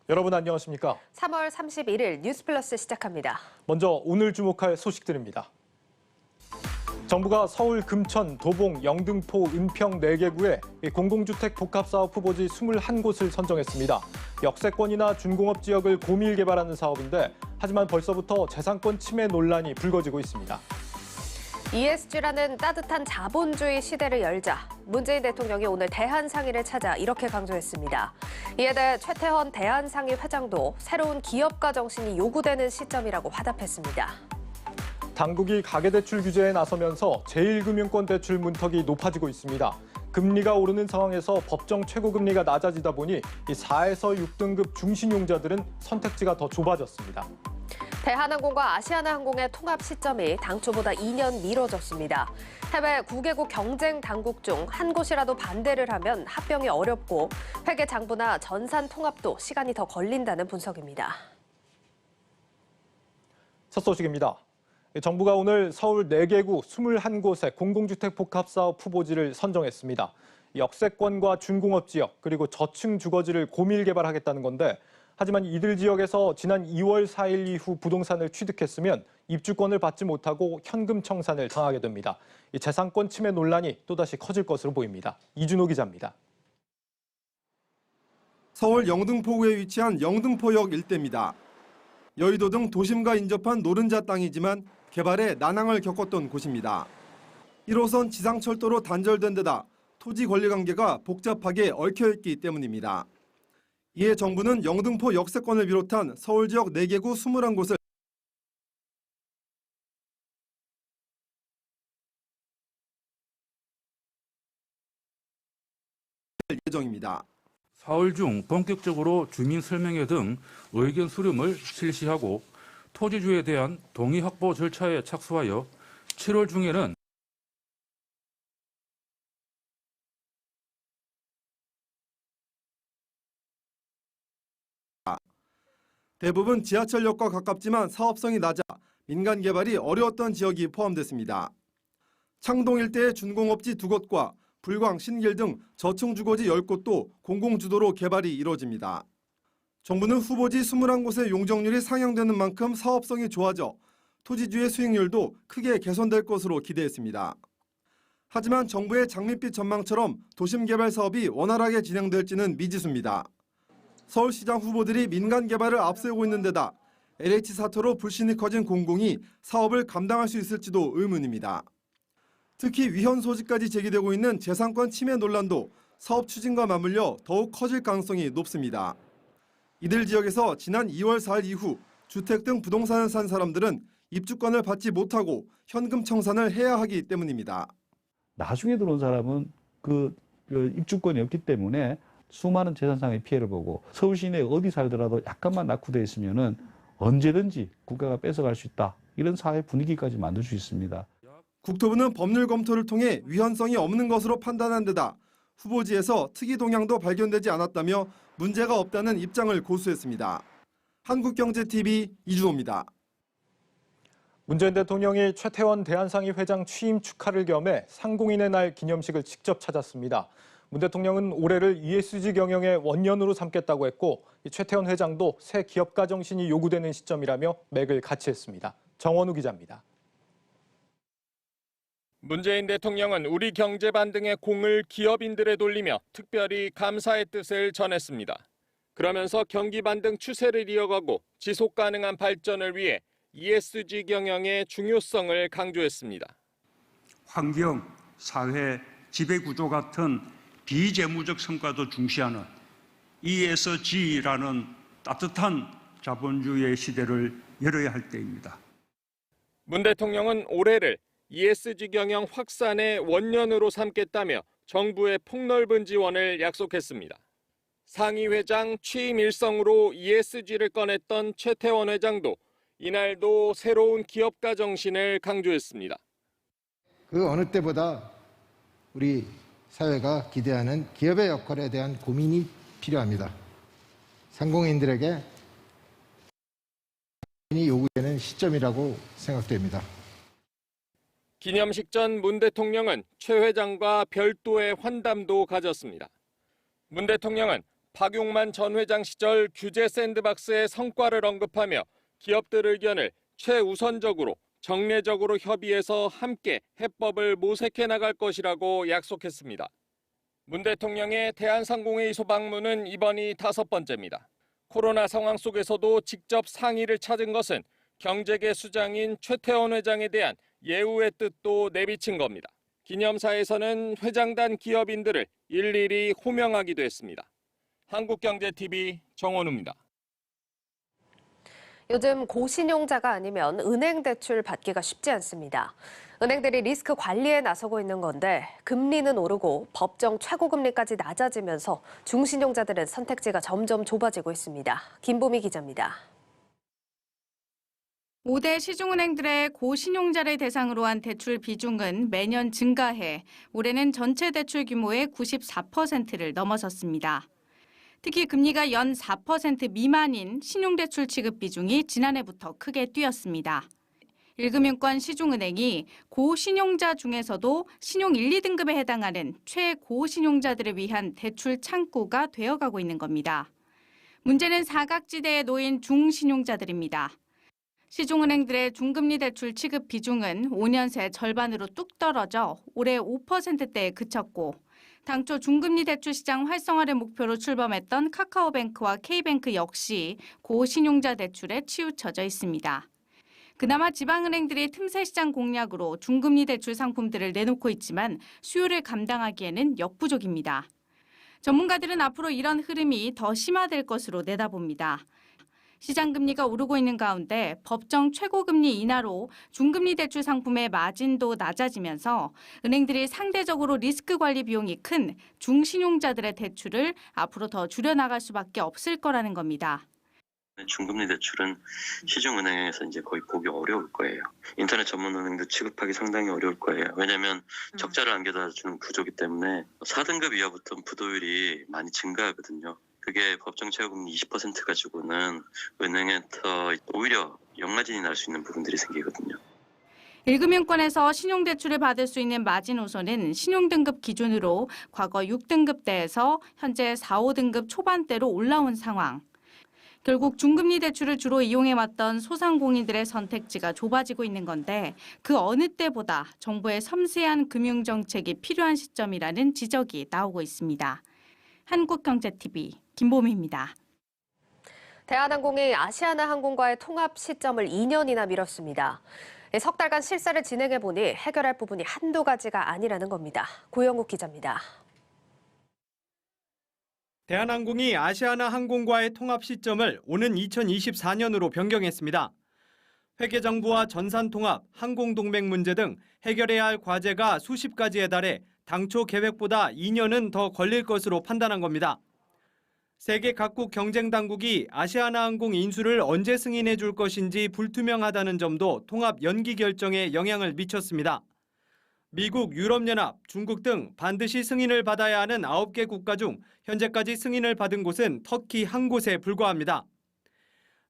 여러분 안녕하십니까? 3월 31일 뉴스플러스 시작합니다. 먼저 오늘 주목할 소식들입니다. 정부가 서울, 금천, 도봉, 영등포, 은평 4개구에 공공주택 복합사업 후보지 21곳을 선정했습니다. 역세권이나 준공업 지역을 고밀 개발하는 사업인데 하지만 벌써부터 재산권 침해 논란이 불거지고 있습니다. ESG라는 따뜻한 자본주의 시대를 열자. 문재인 대통령이 오늘 대한상의를 찾아 이렇게 강조했습니다. 이에 대해 최태원 대한상의 회장도 새로운 기업가 정신이 요구되는 시점이라고 화답했습니다. 당국이 가계대출 규제에 나서면서 제1금융권 대출 문턱이 높아지고 있습니다. 금리가 오르는 상황에서 법정 최고금리가 낮아지다 보니 4에서 6등급 중신용자들은 선택지가 더 좁아졌습니다. 대한항공과 아시아나항공의 통합 시점이 당초보다 2년 미뤄졌습니다. 해외 9개국 경쟁 당국 중 한 곳이라도 반대를 하면 합병이 어렵고 회계 장부나 전산 통합도 시간이 더 걸린다는 분석입니다. 첫 소식입니다. 정부가 오늘 서울 4개구 21곳의 공공주택 복합사업 후보지를 선정했습니다. 역세권과 준공업 지역 그리고 저층 주거지를 고밀 개발하겠다는 건데 하지만 이들 지역에서 지난 2월 4일 이후 부동산을 취득했으면 입주권을 받지 못하고 현금 청산을 당하게 됩니다. 이 재산권 침해 논란이 또다시 커질 것으로 보입니다. 이준호 기자입니다. 서울 영등포구에 위치한 영등포역 일대입니다. 여의도 등 도심과 인접한 노른자 땅이지만 개발에 난항을 겪었던 곳입니다. 1호선 지상철도로 단절된 데다 토지 권리 관계가 복잡하게 얽혀있기 때문입니다. 이에 정부는 영등포 역세권을 비롯한 서울 지역 4개구 21곳을 예정입니다. 사흘 중 본격적으로 주민설명회 등 의견 수렴을 실시하고 토지주에 대한 동의 확보 절차에 착수하여 7월 중에는 대부분 지하철역과 가깝지만 사업성이 낮아 민간 개발이 어려웠던 지역이 포함됐습니다. 창동 일대의 준공업지 2곳과 불광, 신길 등 저층 주거지 10곳도 공공주도로 개발이 이뤄집니다. 정부는 후보지 21곳의 용적률이 상향되는 만큼 사업성이 좋아져 토지주의 수익률도 크게 개선될 것으로 기대했습니다. 하지만 정부의 장밋빛 전망처럼 도심 개발 사업이 원활하게 진행될지는 미지수입니다. 서울시장 후보들이 민간 개발을 앞세우고 있는 데다 LH 사태로 불신이 커진 공공이 사업을 감당할 수 있을지도 의문입니다. 특히 위헌 소지까지 제기되고 있는 재산권 침해 논란도 사업 추진과 맞물려 더욱 커질 가능성이 높습니다. 이들 지역에서 지난 2월 4일 이후 주택 등 부동산을 산 사람들은 입주권을 받지 못하고 현금 청산을 해야 하기 때문입니다. 나중에 들어온 사람은 그 입주권이 없기 때문에 수많은 재산상의 피해를 보고 서울 시내 어디 살더라도 약간만 낙후되어 있으면은 언제든지 국가가 뺏어갈 수 있다. 이런 사회 분위기까지 만들 수 있습니다. 국토부는 법률 검토를 통해 위헌성이 없는 것으로 판단한 데다 후보지에서 특이 동향도 발견되지 않았다며 문제가 없다는 입장을 고수했습니다. 한국경제TV 이준호입니다. 문재인 대통령이 최태원 대한상의 회장 취임 축하를 겸해 상공인의 날 기념식을 직접 찾았습니다. 문 대통령은 올해를 ESG 경영의 원년으로 삼겠다고 했고 최태원 회장도 새 기업가 정신이 요구되는 시점이라며 맥을 같이 했습니다. 정원우 기자입니다. 문재인 대통령은 우리 경제 반등의 공을 기업인들에 돌리며 특별히 감사의 뜻을 전했습니다. 그러면서 경기 반등 추세를 이어가고 지속 가능한 발전을 위해 ESG 경영의 중요성을 강조했습니다. 환경, 사회, 지배구조 같은 비재무적 성과도 중시하는 ESG라는 따뜻한 자본주의의 시대를 열어야 할 때입니다. 문 대통령은 올해를 ESG 경영 확산의 원년으로 삼겠다며 정부의 폭넓은 지원을 약속했습니다. 상의 회장 취임 일성으로 ESG를 꺼냈던 최태원 회장도 이날도 새로운 기업가 정신을 강조했습니다. 그 어느 때보다 우리 사회가 기대하는 기업의 역할에 대한 고민이 필요합니다. 상공인들에게 요구되는 시점이라고 생각됩니다. 기념식 전 문 대통령은 최 회장과 별도의 환담도 가졌습니다. 문 대통령은 박용만 전 회장 시절 규제 샌드박스의 성과를 언급하며 기업들 의견을 최우선적으로 정례적으로 협의해서 함께 해법을 모색해 나갈 것이라고 약속했습니다. 문 대통령의 대한상공회의소 방문은 이번이 5번째입니다. 코로나 상황 속에서도 직접 상의를 찾은 것은 경제계 수장인 최태원 회장에 대한 예우의 뜻도 내비친 겁니다. 기념사에서는 회장단 기업인들을 일일이 호명하기도 했습니다. 한국경제TV 정원우입니다. 요즘 고신용자가 아니면 은행 대출 받기가 쉽지 않습니다. 은행들이 리스크 관리에 나서고 있는 건데 금리는 오르고 법정 최고금리까지 낮아지면서 중신용자들은 선택지가 점점 좁아지고 있습니다. 김보미 기자입니다. 5대 시중은행들의 고신용자를 대상으로 한 대출 비중은 매년 증가해 올해는 전체 대출 규모의 94%를 넘어섰습니다. 특히 금리가 연 4% 미만인 신용대출 취급 비중이 지난해부터 크게 뛰었습니다. 일금융권 시중은행이 고신용자 중에서도 신용 1, 2등급에 해당하는 최고신용자들을 위한 대출 창구가 되어가고 있는 겁니다. 문제는 사각지대에 놓인 중신용자들입니다. 시중은행들의 중금리 대출 취급 비중은 5년 새 절반으로 뚝 떨어져 올해 5%대에 그쳤고 당초 중금리 대출 시장 활성화를 목표로 출범했던 카카오뱅크와 K뱅크 역시 고신용자 대출에 치우쳐져 있습니다. 그나마 지방은행들이 틈새 시장 공략으로 중금리 대출 상품들을 내놓고 있지만 수요를 감당하기에는 역부족입니다. 전문가들은 앞으로 이런 흐름이 더 심화될 것으로 내다봅니다. 시장 금리가 오르고 있는 가운데 법정 최고금리 인하로 중금리 대출 상품의 마진도 낮아지면서 은행들이 상대적으로 리스크 관리 비용이 큰 중신용자들의 대출을 앞으로 더 줄여나갈 수밖에 없을 거라는 겁니다. 중금리 대출은 시중은행에서 이제 거의 보기 어려울 거예요. 인터넷 전문은행도 취급하기 상당히 어려울 거예요. 왜냐하면 적자를 안겨다주는 구조이기 때문에 4등급 이하부터 부도율이 많이 증가하거든요. 그게 법정 최고금리 20% 가지고는 은행에서 오히려 역마진이 날 수 있는 부분들이 생기거든요. 일금융권에서 신용대출을 받을 수 있는 마지노선은 신용등급 기준으로 과거 6등급대에서 현재 4, 5등급 초반대로 올라온 상황. 결국 중금리 대출을 주로 이용해왔던 소상공인들의 선택지가 좁아지고 있는 건데 그 어느 때보다 정부의 섬세한 금융정책이 필요한 시점이라는 지적이 나오고 있습니다. 한국경제TV 김보미입니다. 대한항공이 아시아나항공과의 통합 시점을 2년이나 미뤘습니다. 석 달간 실사를 진행해보니 해결할 부분이 한두 가지가 아니라는 겁니다. 고영욱 기자입니다. 대한항공이 아시아나항공과의 통합 시점을 오는 2024년으로 변경했습니다. 회계정부와 전산통합, 항공동맹 문제 등 해결해야 할 과제가 수십 가지에 달해 당초 계획보다 2년은 더 걸릴 것으로 판단한 겁니다. 세계 각국 경쟁당국이 아시아나항공 인수를 언제 승인해 줄 것인지 불투명하다는 점도 통합 연기 결정에 영향을 미쳤습니다. 미국, 유럽연합, 중국 등 반드시 승인을 받아야 하는 9개 국가 중 현재까지 승인을 받은 곳은 터키 한 곳에 불과합니다.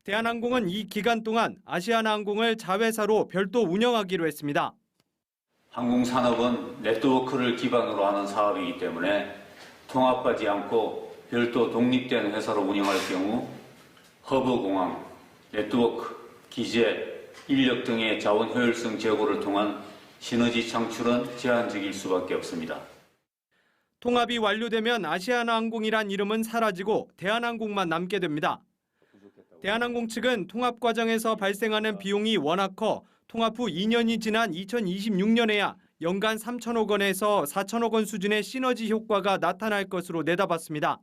대한항공은 이 기간 동안 아시아나항공을 자회사로 별도 운영하기로 했습니다. 항공산업은 네트워크를 기반으로 하는 사업이기 때문에 통합하지 않고 별도 독립된 회사로 운영할 경우 허브공항, 네트워크, 기재, 인력 등의 자원 효율성 제고를 통한 시너지 창출은 제한적일 수밖에 없습니다. 통합이 완료되면 아시아나항공이란 이름은 사라지고 대한항공만 남게 됩니다. 대한항공 측은 통합 과정에서 발생하는 비용이 워낙 커 통합 후 2년이 지난 2026년에야 연간 3천억 원에서 4천억 원 수준의 시너지 효과가 나타날 것으로 내다봤습니다.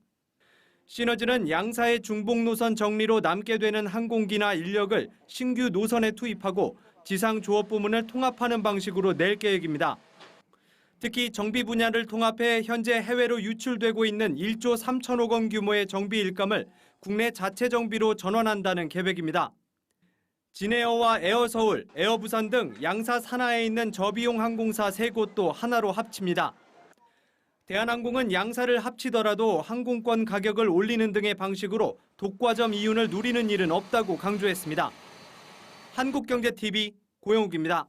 시너지는 양사의 중복 노선 정리로 남게 되는 항공기나 인력을 신규 노선에 투입하고 지상 조업 부문을 통합하는 방식으로 낼 계획입니다. 특히 정비 분야를 통합해 현재 해외로 유출되고 있는 1조 3천억 원 규모의 정비 일감을 국내 자체 정비로 전환한다는 계획입니다. 진에어와 에어서울, 에어부산 등 양사 산하에 있는 저비용 항공사 3곳도 하나로 합칩니다. 대한항공은 양사를 합치더라도 항공권 가격을 올리는 등의 방식으로 독과점 이윤을 누리는 일은 없다고 강조했습니다. 한국경제TV 고영욱입니다.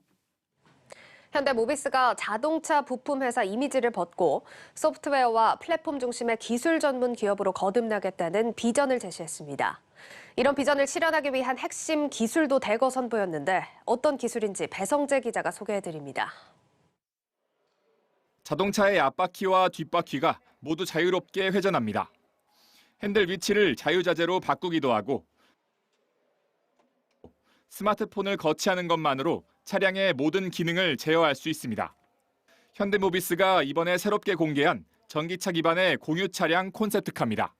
현대모비스가 자동차 부품 회사 이미지를 벗고 소프트웨어와 플랫폼 중심의 기술 전문 기업으로 거듭나겠다는 비전을 제시했습니다. 이런 비전을 실현하기 위한 핵심 기술도 대거 선보였는데 어떤 기술인지 배성재 기자가 소개해드립니다. 자동차의 앞바퀴와 뒷바퀴가 모두 자유롭게 회전합니다. 핸들 위치를 자유자재로 바꾸기도 하고 스마트폰을 거치하는 것만으로 차량의 모든 기능을 제어할 수 있습니다. 현대모비스가 이번에 새롭게 공개한 전기차 기반의 공유 차량 콘셉트카입니다.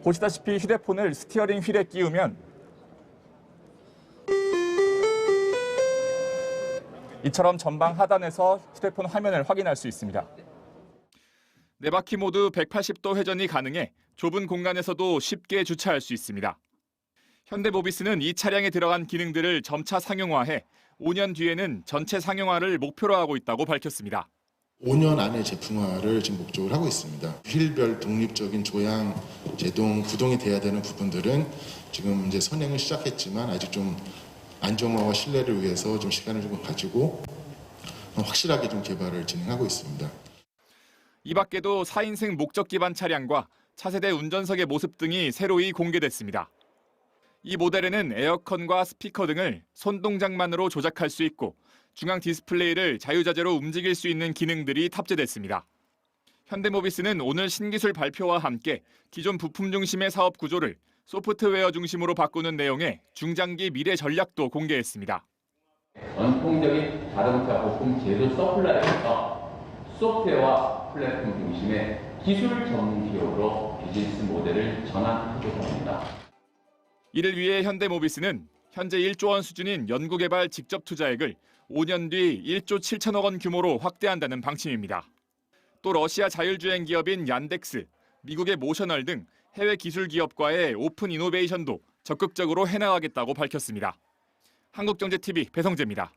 보시다시피 휴대폰을 스티어링 휠에 끼우면 이처럼 전방 하단에서 휴대폰 화면을 확인할 수 있습니다. 네 바퀴 모두 180도 회전이 가능해 좁은 공간에서도 쉽게 주차할 수 있습니다. 현대모비스는 이 차량에 들어간 기능들을 점차 상용화해 5년 뒤에는 전체 상용화를 목표로 하고 있다고 밝혔습니다. 5년 안에 제품화를 지금 목적으로 하고 있습니다. 휠별 독립적인 조향, 제동, 구동이 돼야 되는 부분들은 지금 이제 선행을 시작했지만 아직 좀 안정화와 신뢰를 위해서 좀 시간을 좀 가지고 확실하게 좀 개발을 진행하고 있습니다. 이 밖에도 4인승 목적 기반 차량과 차세대 운전석의 모습 등이 새로이 공개됐습니다. 이 모델에는 에어컨과 스피커 등을 손 동작만으로 조작할 수 있고 중앙 디스플레이를 자유자재로 움직일 수 있는 기능들이 탑재됐습니다. 현대모비스는 오늘 신기술 발표와 함께 기존 부품 중심의 사업 구조를 소프트웨어 중심으로 바꾸는 내용의 중장기 미래 전략도 공개했습니다. 전통적인 자동차 부품 제조 서플라이에서 소프트웨어와 플랫폼 중심의 기술 전문 기업으로 비즈니스 모델을 전환하고자 합니다. 이를 위해 현대모비스는 현재 1조 원 수준인 연구개발 직접 투자액을 5년 뒤 1조 7천억 원 규모로 확대한다는 방침입니다. 또 러시아 자율주행 기업인 얀덱스, 미국의 모셔널 등 해외 기술 기업과의 오픈 이노베이션도 적극적으로 해나가겠다고 밝혔습니다. 한국경제TV 배성재입니다.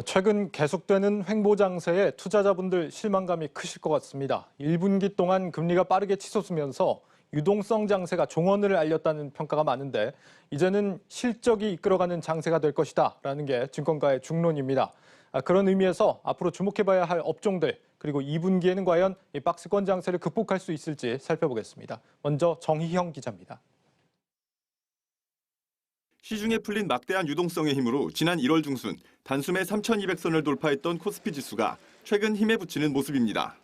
최근 계속되는 횡보장세에 투자자분들 실망감이 크실 것 같습니다. 1분기 동안 금리가 빠르게 치솟으면서 유동성 장세가 종언을 알렸다는 평가가 많은데 이제는 실적이 이끌어가는 장세가 될 것이다라는 게 증권가의 중론입니다. 그런 의미에서 앞으로 주목해봐야 할 업종들 그리고 2분기에는 과연 이 박스권 장세를 극복할 수 있을지 살펴보겠습니다. 먼저 정희형 기자입니다. 시중에 풀린 막대한 유동성의 힘으로 지난 1월 중순 단숨에 3,200선을 돌파했던 코스피 지수가 최근 힘에 붙이는 모습입니다.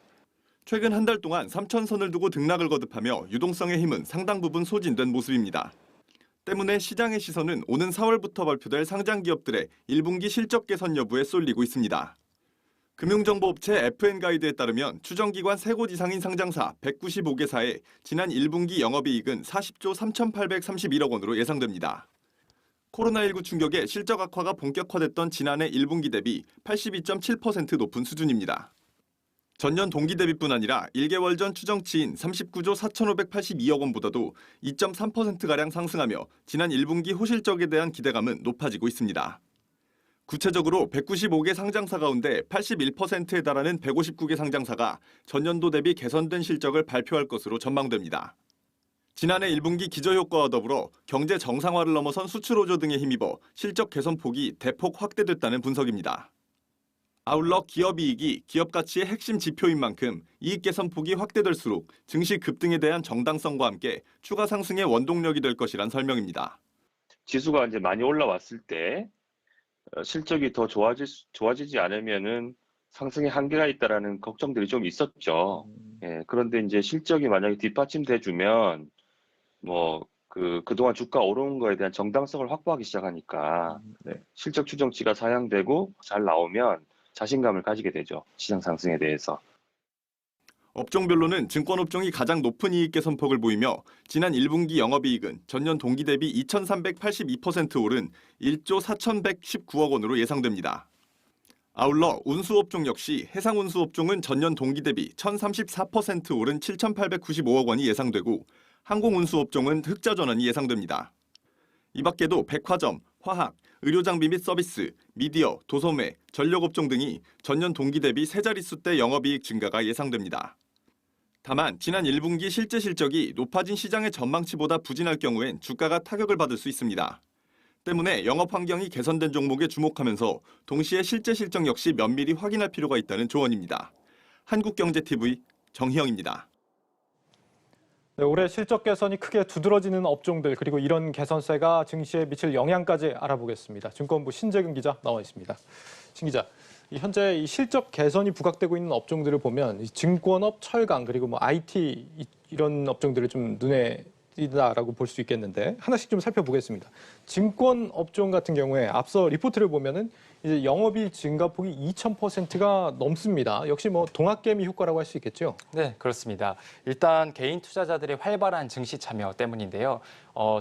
최근 한 달 동안 3,000선을 두고 등락을 거듭하며 유동성의 힘은 상당 부분 소진된 모습입니다. 때문에 시장의 시선은 오는 4월부터 발표될 상장 기업들의 1분기 실적 개선 여부에 쏠리고 있습니다. 금융정보업체 FN가이드에 따르면 추정기관 3곳 이상인 상장사 195개사의 지난 1분기 영업이익은 40조 3,831억 원으로 예상됩니다. 코로나19 충격에 실적 악화가 본격화됐던 지난해 1분기 대비 82.7% 높은 수준입니다. 전년 동기 대비뿐 아니라 1개월 전 추정치인 39조 4,582억 원보다도 2.3%가량 상승하며 지난 1분기 호실적에 대한 기대감은 높아지고 있습니다. 구체적으로 195개 상장사 가운데 81%에 달하는 159개 상장사가 전년도 대비 개선된 실적을 발표할 것으로 전망됩니다. 지난해 1분기 기저효과와 더불어 경제 정상화를 넘어선 수출 호조 등에 힘입어 실적 개선 폭이 대폭 확대됐다는 분석입니다. 아울러 기업이익이 기업 가치의 핵심 지표인 만큼 이익 개선 폭이 확대될수록 증시 급등에 대한 정당성과 함께 추가 상승의 원동력이 될 것이란 설명입니다. 지수가 이제 많이 올라왔을 때 실적이 더 좋아지지 않으면은 상승의 한계가 있다라는 걱정들이 좀 있었죠. 예, 그런데 이제 실적이 만약에 뒷받침돼 주면 그동안 주가 오르는 거에 대한 정당성을 확보하기 시작하니까 실적 추정치가 상향되고 잘 나오면 자신감을 가지게 되죠. 시장 상승에 대해서. 업종별로는 증권업종이 가장 높은 이익 개선폭을 보이며 지난 1분기 영업이익은 전년 동기 대비 2,382% 오른 1조 4,119억 원으로 예상됩니다. 아울러 운수업종 역시 해상운수업종은 전년 동기 대비 1,034% 오른 7,895억 원이 예상되고 항공운수업종은 흑자 전환이 예상됩니다. 이 밖에도 백화점, 화학, 의료장비 및 서비스, 미디어, 도소매, 전력업종 등이 전년 동기 대비 세 자릿수대 영업이익 증가가 예상됩니다. 다만 지난 1분기 실제 실적이 높아진 시장의 전망치보다 부진할 경우엔 주가가 타격을 받을 수 있습니다. 때문에 영업 환경이 개선된 종목에 주목하면서 동시에 실제 실적 역시 면밀히 확인할 필요가 있다는 조언입니다. 한국경제TV 정희영입니다. 네, 올해 실적 개선이 크게 두드러지는 업종들 그리고 이런 개선세가 증시에 미칠 영향까지 알아보겠습니다. 증권부 신재근 기자 나와 있습니다. 신 기자, 현재 이 실적 개선이 부각되고 있는 업종들을 보면 증권업, 철강 그리고 뭐 IT 이런 업종들을 좀 눈에 띄다라고 볼 수 있겠는데 하나씩 좀 살펴보겠습니다. 증권 업종 같은 경우에 앞서 리포트를 보면은 이제 영업이익 증가폭이 2000%가 넘습니다. 역시 뭐 동학개미 효과라고 할 수 있겠죠? 네, 그렇습니다. 일단 개인 투자자들의 활발한 증시 참여 때문인데요.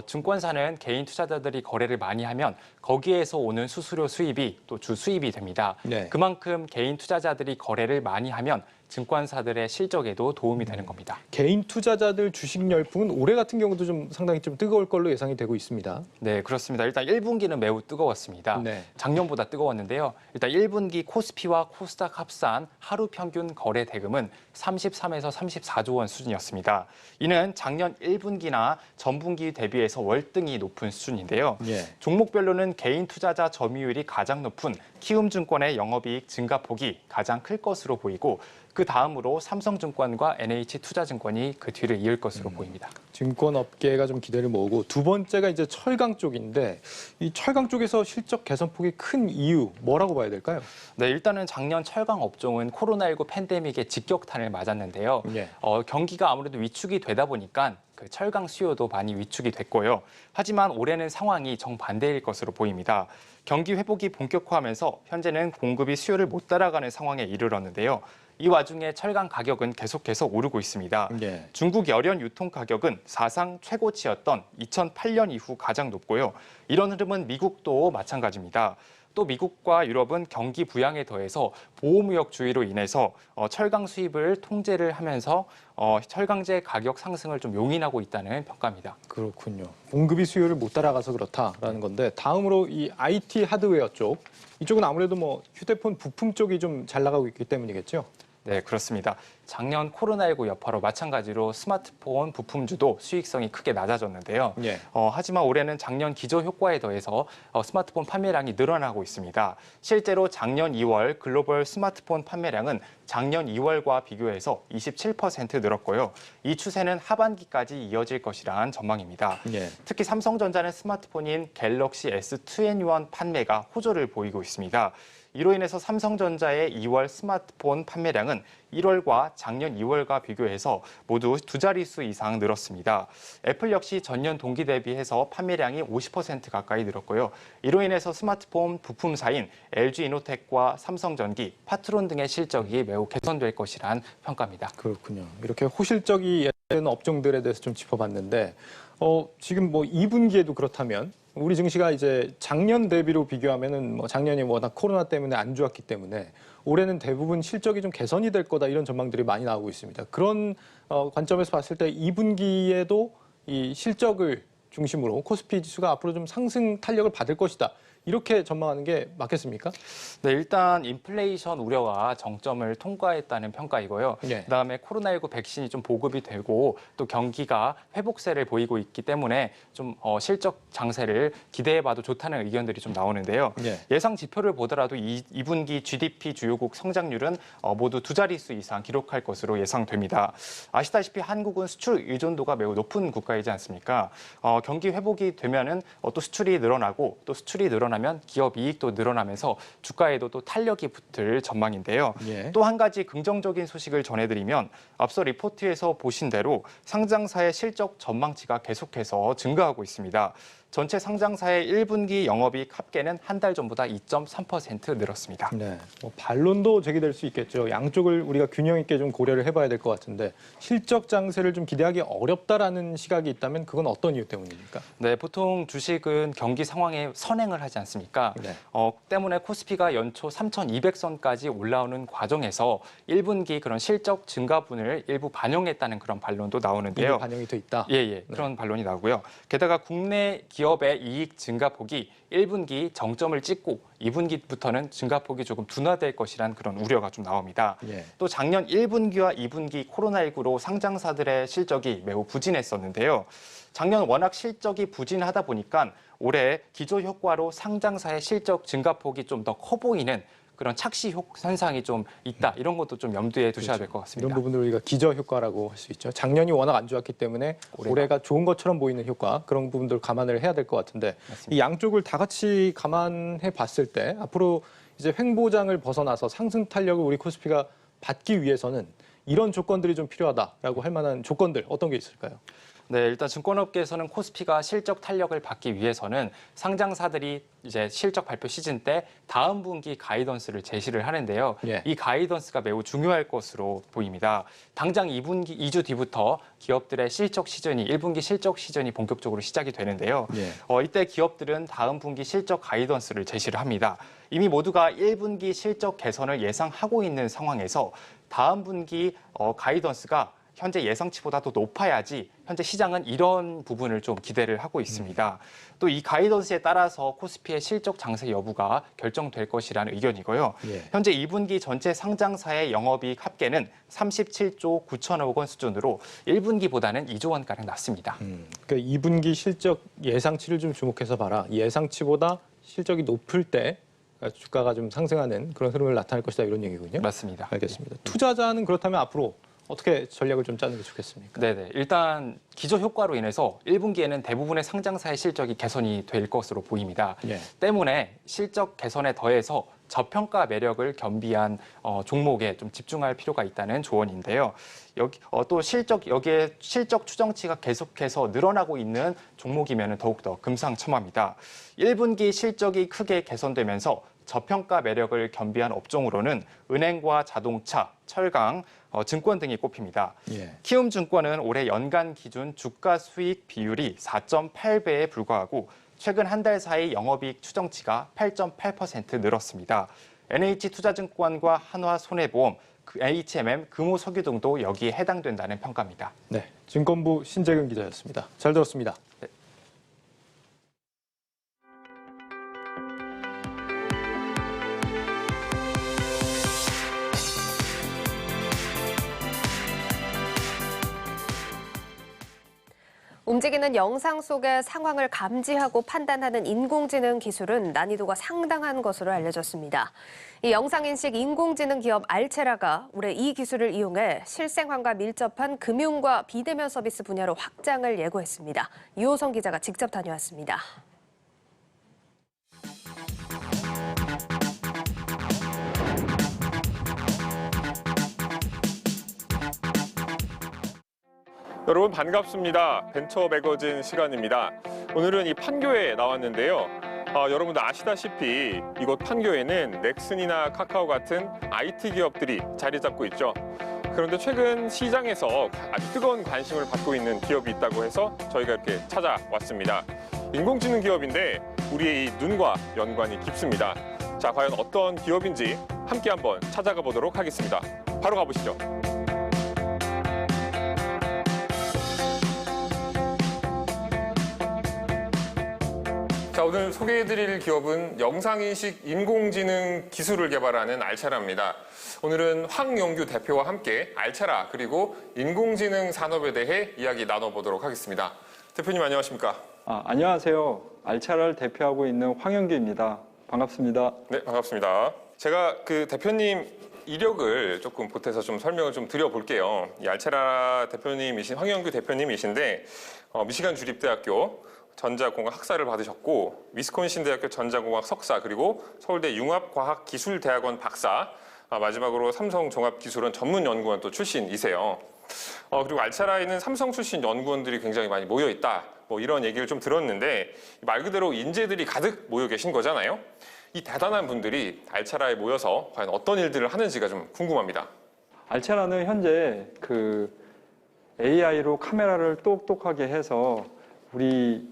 증권사는 개인 투자자들이 거래를 많이 하면 거기에서 오는 수수료 수입이 또 주 수입이 됩니다. 네. 그만큼 개인 투자자들이 거래를 많이 하면 증권사들의 실적에도 도움이 되는 겁니다. 개인 투자자들 주식 열풍은 올해 같은 경우도 좀 상당히 좀 뜨거울 걸로 예상이 되고 있습니다. 네, 그렇습니다. 일단 1분기는 매우 뜨거웠습니다. 네. 작년보다 뜨거웠는데요. 일단 1분기 코스피와 코스닥 합산 하루 평균 거래 대금은 33에서 34조 원 수준이었습니다. 이는 작년 1분기나 전분기 대비해서 월등히 높은 수준인데요. 예. 종목별로는 개인 투자자 점유율이 가장 높은 키움증권의 영업이익 증가폭이 가장 클 것으로 보이고 그 다음으로 삼성증권과 NH투자증권이 그 뒤를 이을 것으로 보입니다. 증권업계가 좀 기대를 모으고 두 번째가 이제 철강 쪽인데 이 철강 쪽에서 실적 개선폭이 큰 이유 뭐라고 봐야 될까요? 네, 일단은 작년 철강 업종은 코로나19 팬데믹의 직격탄을 맞았는데요. 예. 경기가 아무래도 위축이 되다 보니까 그 철강 수요도 많이 위축이 됐고요. 하지만 올해는 상황이 정반대일 것으로 보입니다. 경기 회복이 본격화하면서 현재는 공급이 수요를 못 따라가는 상황에 이르렀는데요. 이 와중에 철강 가격은 계속해서 오르고 있습니다. 예. 중국 열연 유통 가격은 사상 최고치였던 2008년 이후 가장 높고요. 이런 흐름은 미국도 마찬가지입니다. 또 미국과 유럽은 경기 부양에 더해서 보호무역주의로 인해서 철강 수입을 통제를 하면서 철강제 가격 상승을 좀 용인하고 있다는 평가입니다. 그렇군요. 공급이 수요를 못 따라가서 그렇다라는 건데 다음으로 이 IT 하드웨어 쪽 이쪽은 아무래도 뭐 휴대폰 부품 쪽이 좀 잘 나가고 있기 때문이겠죠? 네, 그렇습니다. 작년 코로나19 여파로 마찬가지로 스마트폰 부품주도 수익성이 크게 낮아졌는데요. 예. 하지만 올해는 작년 기저 효과에 더해서 스마트폰 판매량이 늘어나고 있습니다. 실제로 작년 2월 글로벌 스마트폰 판매량은 작년 2월과 비교해서 27% 늘었고요. 이 추세는 하반기까지 이어질 것이란 전망입니다. 예. 특히 삼성전자는 스마트폰인 갤럭시 S21 판매가 호조를 보이고 있습니다. 이로 인해서 삼성전자의 2월 스마트폰 판매량은 1월과 작년 2월과 비교해서 모두 두 자릿수 이상 늘었습니다. 애플 역시 전년 동기 대비해서 판매량이 50% 가까이 늘었고요. 이로 인해서 스마트폰 부품사인 LG이노텍과 삼성전기, 파트론 등의 실적이 매우 개선될 것이란 평가입니다. 그렇군요. 이렇게 호실적이 되는 업종들에 대해서 좀 짚어봤는데 지금 뭐 2분기에도 그렇다면 우리 증시가 이제 작년 대비로 비교하면은 뭐 작년이 워낙 코로나 때문에 안 좋았기 때문에 올해는 대부분 실적이 좀 개선이 될 거다 이런 전망들이 많이 나오고 있습니다. 그런 관점에서 봤을 때 2분기에도 이 실적을 중심으로 코스피 지수가 앞으로 좀 상승 탄력을 받을 것이다. 이렇게 전망하는 게 맞겠습니까? 네, 일단 인플레이션 우려가 정점을 통과했다는 평가이고요. 예. 그다음에 코로나19 백신이 좀 보급이 되고 또 경기가 회복세를 보이고 있기 때문에 좀 실적 장세를 기대해봐도 좋다는 의견들이 좀 나오는데요. 예. 예상 지표를 보더라도 2분기 GDP 주요국 성장률은 모두 두 자릿수 이상 기록할 것으로 예상됩니다. 아시다시피 한국은 수출 의존도가 매우 높은 국가이지 않습니까? 경기 회복이 되면은 또 수출이 늘어나고 또 수출이 늘어나면 기업 이익도 늘어나면서 주가에도 또 탄력이 붙을 전망인데요. 예. 또 한 가지 긍정적인 소식을 전해드리면 앞서 리포트에서 보신 대로 상장사의 실적 전망치가 계속해서 증가하고 있습니다. 전체 상장사의 1분기 영업이익 합계는 한 달 전보다 2.3% 늘었습니다. 네, 뭐 반론도 제기될 수 있겠죠. 양쪽을 우리가 균형 있게 좀 고려를 해봐야 될 것 같은데 실적 장세를 좀 기대하기 어렵다라는 시각이 있다면 그건 어떤 이유 때문입니까? 네, 보통 주식은 경기 상황에 선행을 하지 않습니까? 네. 때문에 코스피가 연초 3,200선까지 올라오는 과정에서 1분기 그런 실적 증가분을 일부 반영했다는 그런 반론도 나오는데요. 이게 반영이 돼 있다. 예, 그런 반론이 나오고요. 게다가 국내 기업의 이익 증가폭이 1분기 정점을 찍고 2분기부터는 증가폭이 조금 둔화될 것이란 그런 우려가 좀 나옵니다. 또 작년 1분기와 2분기 코로나19로 상장사들의 실적이 매우 부진했었는데요. 작년 워낙 실적이 부진하다 보니까 올해 기저 효과로 상장사의 실적 증가폭이 좀 더 커 보이는 그런 착시 현상이 좀 있다. 이런 것도 좀 염두에 두셔야 될 것 같습니다. 이런 부분들을 우리가 기저 효과라고 할 수 있죠. 작년이 워낙 안 좋았기 때문에 올해가 좋은 것처럼 보이는 효과, 그런 부분들을 감안을 해야 될 것 같은데 이 양쪽을 다 같이 감안해 봤을 때 앞으로 이제 횡보장을 벗어나서 상승 탄력을 우리 코스피가 받기 위해서는 이런 조건들이 좀 필요하다라고 할 만한 조건들 어떤 게 있을까요? 네, 일단 증권업계에서는 코스피가 실적 탄력을 받기 위해서는 상장사들이 이제 실적 발표 시즌 때 다음 분기 가이던스를 제시를 하는데요. 이 가이던스가 매우 중요할 것으로 보입니다. 당장 2주 뒤부터 기업들의 실적 시즌이 1분기 실적 시즌이 본격적으로 시작이 되는데요. 이때 기업들은 다음 분기 실적 가이던스를 제시를 합니다. 이미 모두가 1분기 실적 개선을 예상하고 있는 상황에서 다음 분기 가이던스가 현재 예상치보다 더 높아야지 현재 시장은 이런 부분을 좀 기대를 하고 있습니다. 또 이 가이던스에 따라서 코스피의 실적 장세 여부가 결정될 것이라는 의견이고요. 현재 2분기 전체 상장사의 영업이익 합계는 37조 9천억 원 수준으로 1분기보다는 2조 원가량 낮습니다. 그러니까 2분기 실적 예상치를 좀 주목해서 봐라. 예상치보다 실적이 높을 때 주가가 좀 상승하는 그런 흐름을 나타낼 것이다 이런 얘기군요. 맞습니다. 알겠습니다. 투자자는 그렇다면 앞으로 어떻게 전략을 좀 짜는 게 좋겠습니까? 네네. 일단 기저 효과로 인해서 1분기에는 대부분의 상장사의 실적이 개선이 될 것으로 보입니다. 때문에 실적 개선에 더해서 저평가 매력을 겸비한 종목에 좀 집중할 필요가 있다는 조언인데요. 여기에 실적 추정치가 계속해서 늘어나고 있는 종목이면 더욱더 금상첨화입니다. 1분기 실적이 크게 개선되면서 저평가 매력을 겸비한 업종으로는 은행과 자동차, 철강, 증권 등이 꼽힙니다. 키움증권은 올해 연간 기준 주가 수익 비율이 4.8배에 불과하고 최근 한 달 사이 영업이익 추정치가 8.8% 늘었습니다. NH투자증권과 한화손해보험, HMM, 금호석유 등도 여기에 해당된다는 평가입니다. 네, 증권부 신재근 기자였습니다. 잘 들었습니다. 네. 움직이는 영상 속의 상황을 감지하고 판단하는 인공지능 기술은 난이도가 상당한 것으로 알려졌습니다. 이 영상인식 인공지능 기업 알체라가 올해 이 기술을 이용해 실생활과 밀접한 금융과 비대면 서비스 분야로 확장을 예고했습니다. 유호성 기자가 직접 다녀왔습니다. 여러분 반갑습니다. 벤처 매거진 시간입니다. 오늘은 이 판교에 나왔는데요. 여러분들 아시다시피 이곳 판교에는 넥슨이나 카카오 같은 IT 기업들이 자리 잡고 있죠. 그런데 최근 시장에서 아주 뜨거운 관심을 받고 있는 기업이 있다고 해서 저희가 이렇게 찾아왔습니다. 인공지능 기업인데 우리의 이 눈과 연관이 깊습니다. 자, 과연 어떤 기업인지 함께 한번 찾아가 보도록 하겠습니다. 바로 가보시죠. 자, 오늘 소개해드릴 기업은 영상인식 인공지능 기술을 개발하는 알체라입니다. 오늘은 황영규 대표와 함께 알체라 그리고 인공지능 산업에 대해 이야기 나눠보도록 하겠습니다. 대표님 안녕하십니까? 안녕하세요. 알체라를 대표하고 있는 황영규입니다. 반갑습니다. 네, 반갑습니다. 제가 그 대표님 이력을 조금 보태서 좀 설명을 좀 드려볼게요. 이 알체라 대표님이신 황영규 대표님이신데 미시간 주립대학교 전자공학 학사를 받으셨고 위스콘신 대학교 전자공학 석사 그리고 서울대 융합과학기술대학원 박사 마지막으로 삼성종합기술원 전문연구원 또 출신이세요. 그리고 알체라에는 삼성 출신 연구원들이 굉장히 많이 모여 있다. 뭐 이런 얘기를 좀 들었는데 말 그대로 인재들이 가득 모여 계신 거잖아요. 이 대단한 분들이 알체라에 모여서 과연 어떤 일들을 하는지가 좀 궁금합니다. 알체라는 현재 AI로 카메라를 똑똑하게 해서 우리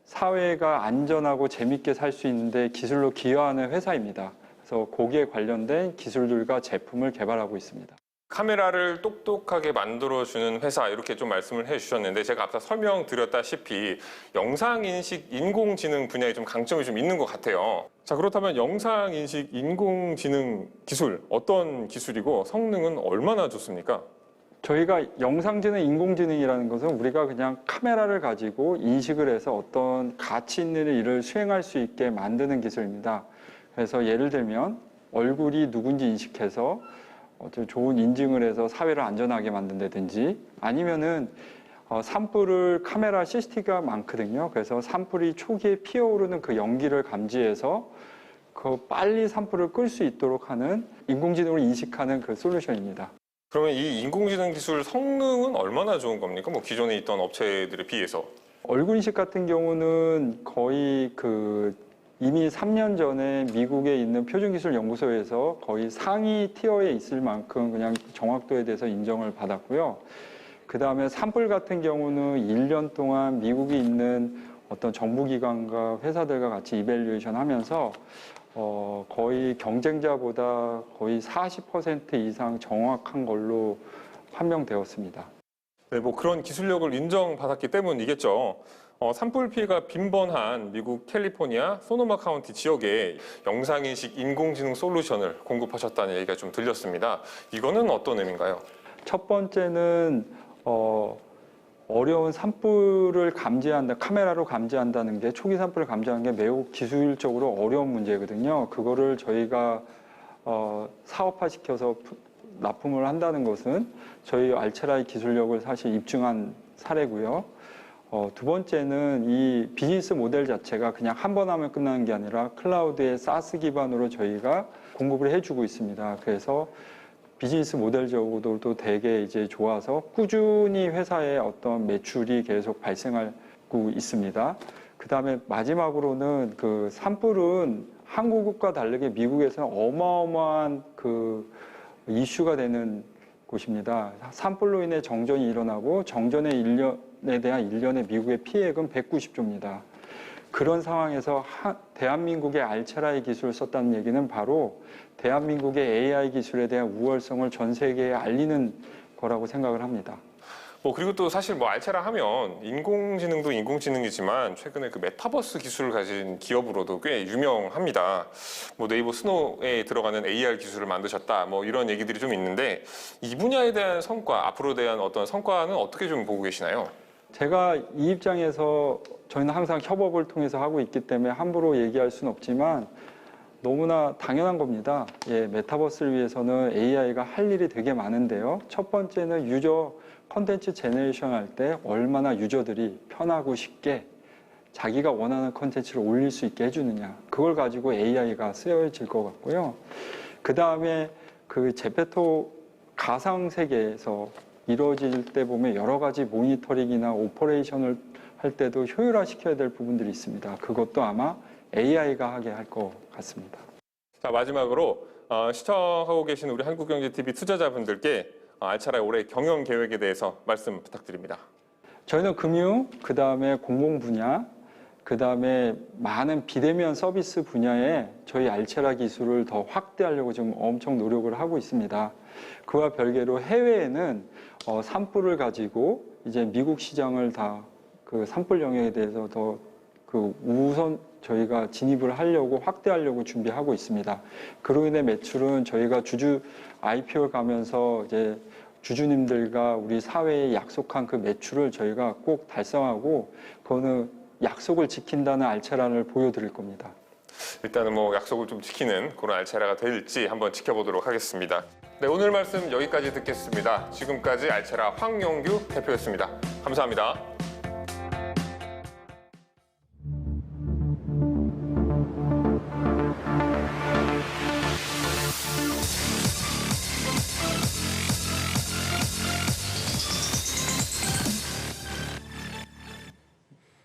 사회가 안전하고 재밌게 살 수 있는데 기술로 기여하는 회사입니다. 그래서 거기에 관련된 기술들과 제품을 개발하고 있습니다. 카메라를 똑똑하게 만들어주는 회사 이렇게 좀 말씀을 해주셨는데 제가 앞서 설명드렸다시피 영상인식 인공지능 분야에 좀 강점이 좀 있는 것 같아요. 자, 그렇다면 영상인식 인공지능 기술 어떤 기술이고 성능은 얼마나 좋습니까? 저희가 영상지능, 인공지능이라는 것은 우리가 그냥 카메라를 가지고 인식을 해서 어떤 가치 있는 일을 수행할 수 있게 만드는 기술입니다. 그래서 예를 들면 얼굴이 누군지 인식해서 좋은 인증을 해서 사회를 안전하게 만든다든지 아니면은 산불을 카메라 CCTV가 많거든요. 그래서 산불이 초기에 피어오르는 그 연기를 감지해서 그 빨리 산불을 끌 수 있도록 하는 인공지능으로 인식하는 그 솔루션입니다. 그러면 이 인공지능 기술 성능은 얼마나 좋은 겁니까? 뭐 기존에 있던 업체들에 비해서. 얼굴 인식 같은 경우는 거의 이미 3년 전에 미국에 있는 표준기술연구소에서 거의 상위 티어에 있을 만큼 그냥 정확도에 대해서 인정을 받았고요. 그 다음에 산불 같은 경우는 1년 동안 미국에 있는 어떤 정부기관과 회사들과 같이 이밸류에이션 하면서 거의 경쟁자보다 거의 40% 이상 정확한 걸로 판명되었습니다. 네, 뭐 그런 기술력을 인정받았기 때문이겠죠. 산불 피해가 빈번한 미국 캘리포니아 소노마 카운티 지역에 영상인식 인공지능 솔루션을 공급하셨다는 얘기가 좀 들렸습니다. 이거는 어떤 의미인가요? 첫 번째는 어려운 산불을 감지한다, 카메라로 감지한다는 게 초기 산불을 감지하는 게 매우 기술적으로 어려운 문제거든요. 그거를 저희가 사업화시켜서 납품을 한다는 것은 저희 알체라의 기술력을 사실 입증한 사례고요. 두 번째는 이 비즈니스 모델 자체가 그냥 한 번 하면 끝나는 게 아니라 클라우드의 사스 기반으로 저희가 공급을 해주고 있습니다. 그래서 비즈니스 모델적으로도 되게 이제 좋아서 꾸준히 회사의 어떤 매출이 계속 발생하고 있습니다. 그 다음에 마지막으로는 그 산불은 한국과 다르게 미국에서는 어마어마한 그 이슈가 되는 곳입니다. 산불로 인해 정전이 일어나고 정전에 대한 1년의 미국의 피해액은 190조입니다. 그런 상황에서 대한민국의 알체라의 기술을 썼다는 얘기는 바로 대한민국의 AI 기술에 대한 우월성을 전 세계에 알리는 거라고 생각을 합니다. 그리고 또 사실 알체라 하면 인공지능도 인공지능이지만 최근에 그 메타버스 기술을 가진 기업으로도 꽤 유명합니다. 네이버 스노우에 들어가는 AR 기술을 만드셨다. 이런 얘기들이 좀 있는데 이 분야에 대한 성과, 앞으로 대한 어떤 성과는 어떻게 좀 보고 계시나요? 제가 이 입장에서 저희는 항상 협업을 통해서 하고 있기 때문에 함부로 얘기할 수는 없지만 너무나 당연한 겁니다. 메타버스를 위해서는 AI가 할 일이 되게 많은데요. 첫 번째는 유저 컨텐츠 제너레이션 할 때 얼마나 유저들이 편하고 쉽게 자기가 원하는 컨텐츠를 올릴 수 있게 해주느냐. 그걸 가지고 AI가 쓰여질 것 같고요. 그 다음에 그 제페토 가상 세계에서 이루어질 때 보면 여러 가지 모니터링이나 오퍼레이션을 할 때도 효율화시켜야 될 부분들이 있습니다. 그것도 아마 AI가 하게 할 것 같습니다. 자, 마지막으로 시청하고 계신 우리 한국경제TV 투자자분들께 알체라의 올해 경영 계획에 대해서 말씀 부탁드립니다. 저희는 금융, 그 다음에 공공 분야, 그 다음에 많은 비대면 서비스 분야에 저희 알체라 기술을 더 확대하려고 지금 엄청 노력을 하고 있습니다. 그와 별개로 해외에는 산불을 가지고 이제 미국 시장을 다 그 산불 영역에 대해서 더 그 우선 저희가 진입을 하려고 확대하려고 준비하고 있습니다. 그로 인해 매출은 저희가 주주 IPO 가면서 이제 주주님들과 우리 사회에 약속한 그 매출을 저희가 꼭 달성하고 그거는 약속을 지킨다는 알체라를 보여드릴 겁니다. 일단은 약속을 좀 지키는 그런 알체라가 될지 한번 지켜보도록 하겠습니다. 네, 오늘 말씀 여기까지 듣겠습니다. 지금까지 알체라 황영규 대표였습니다. 감사합니다.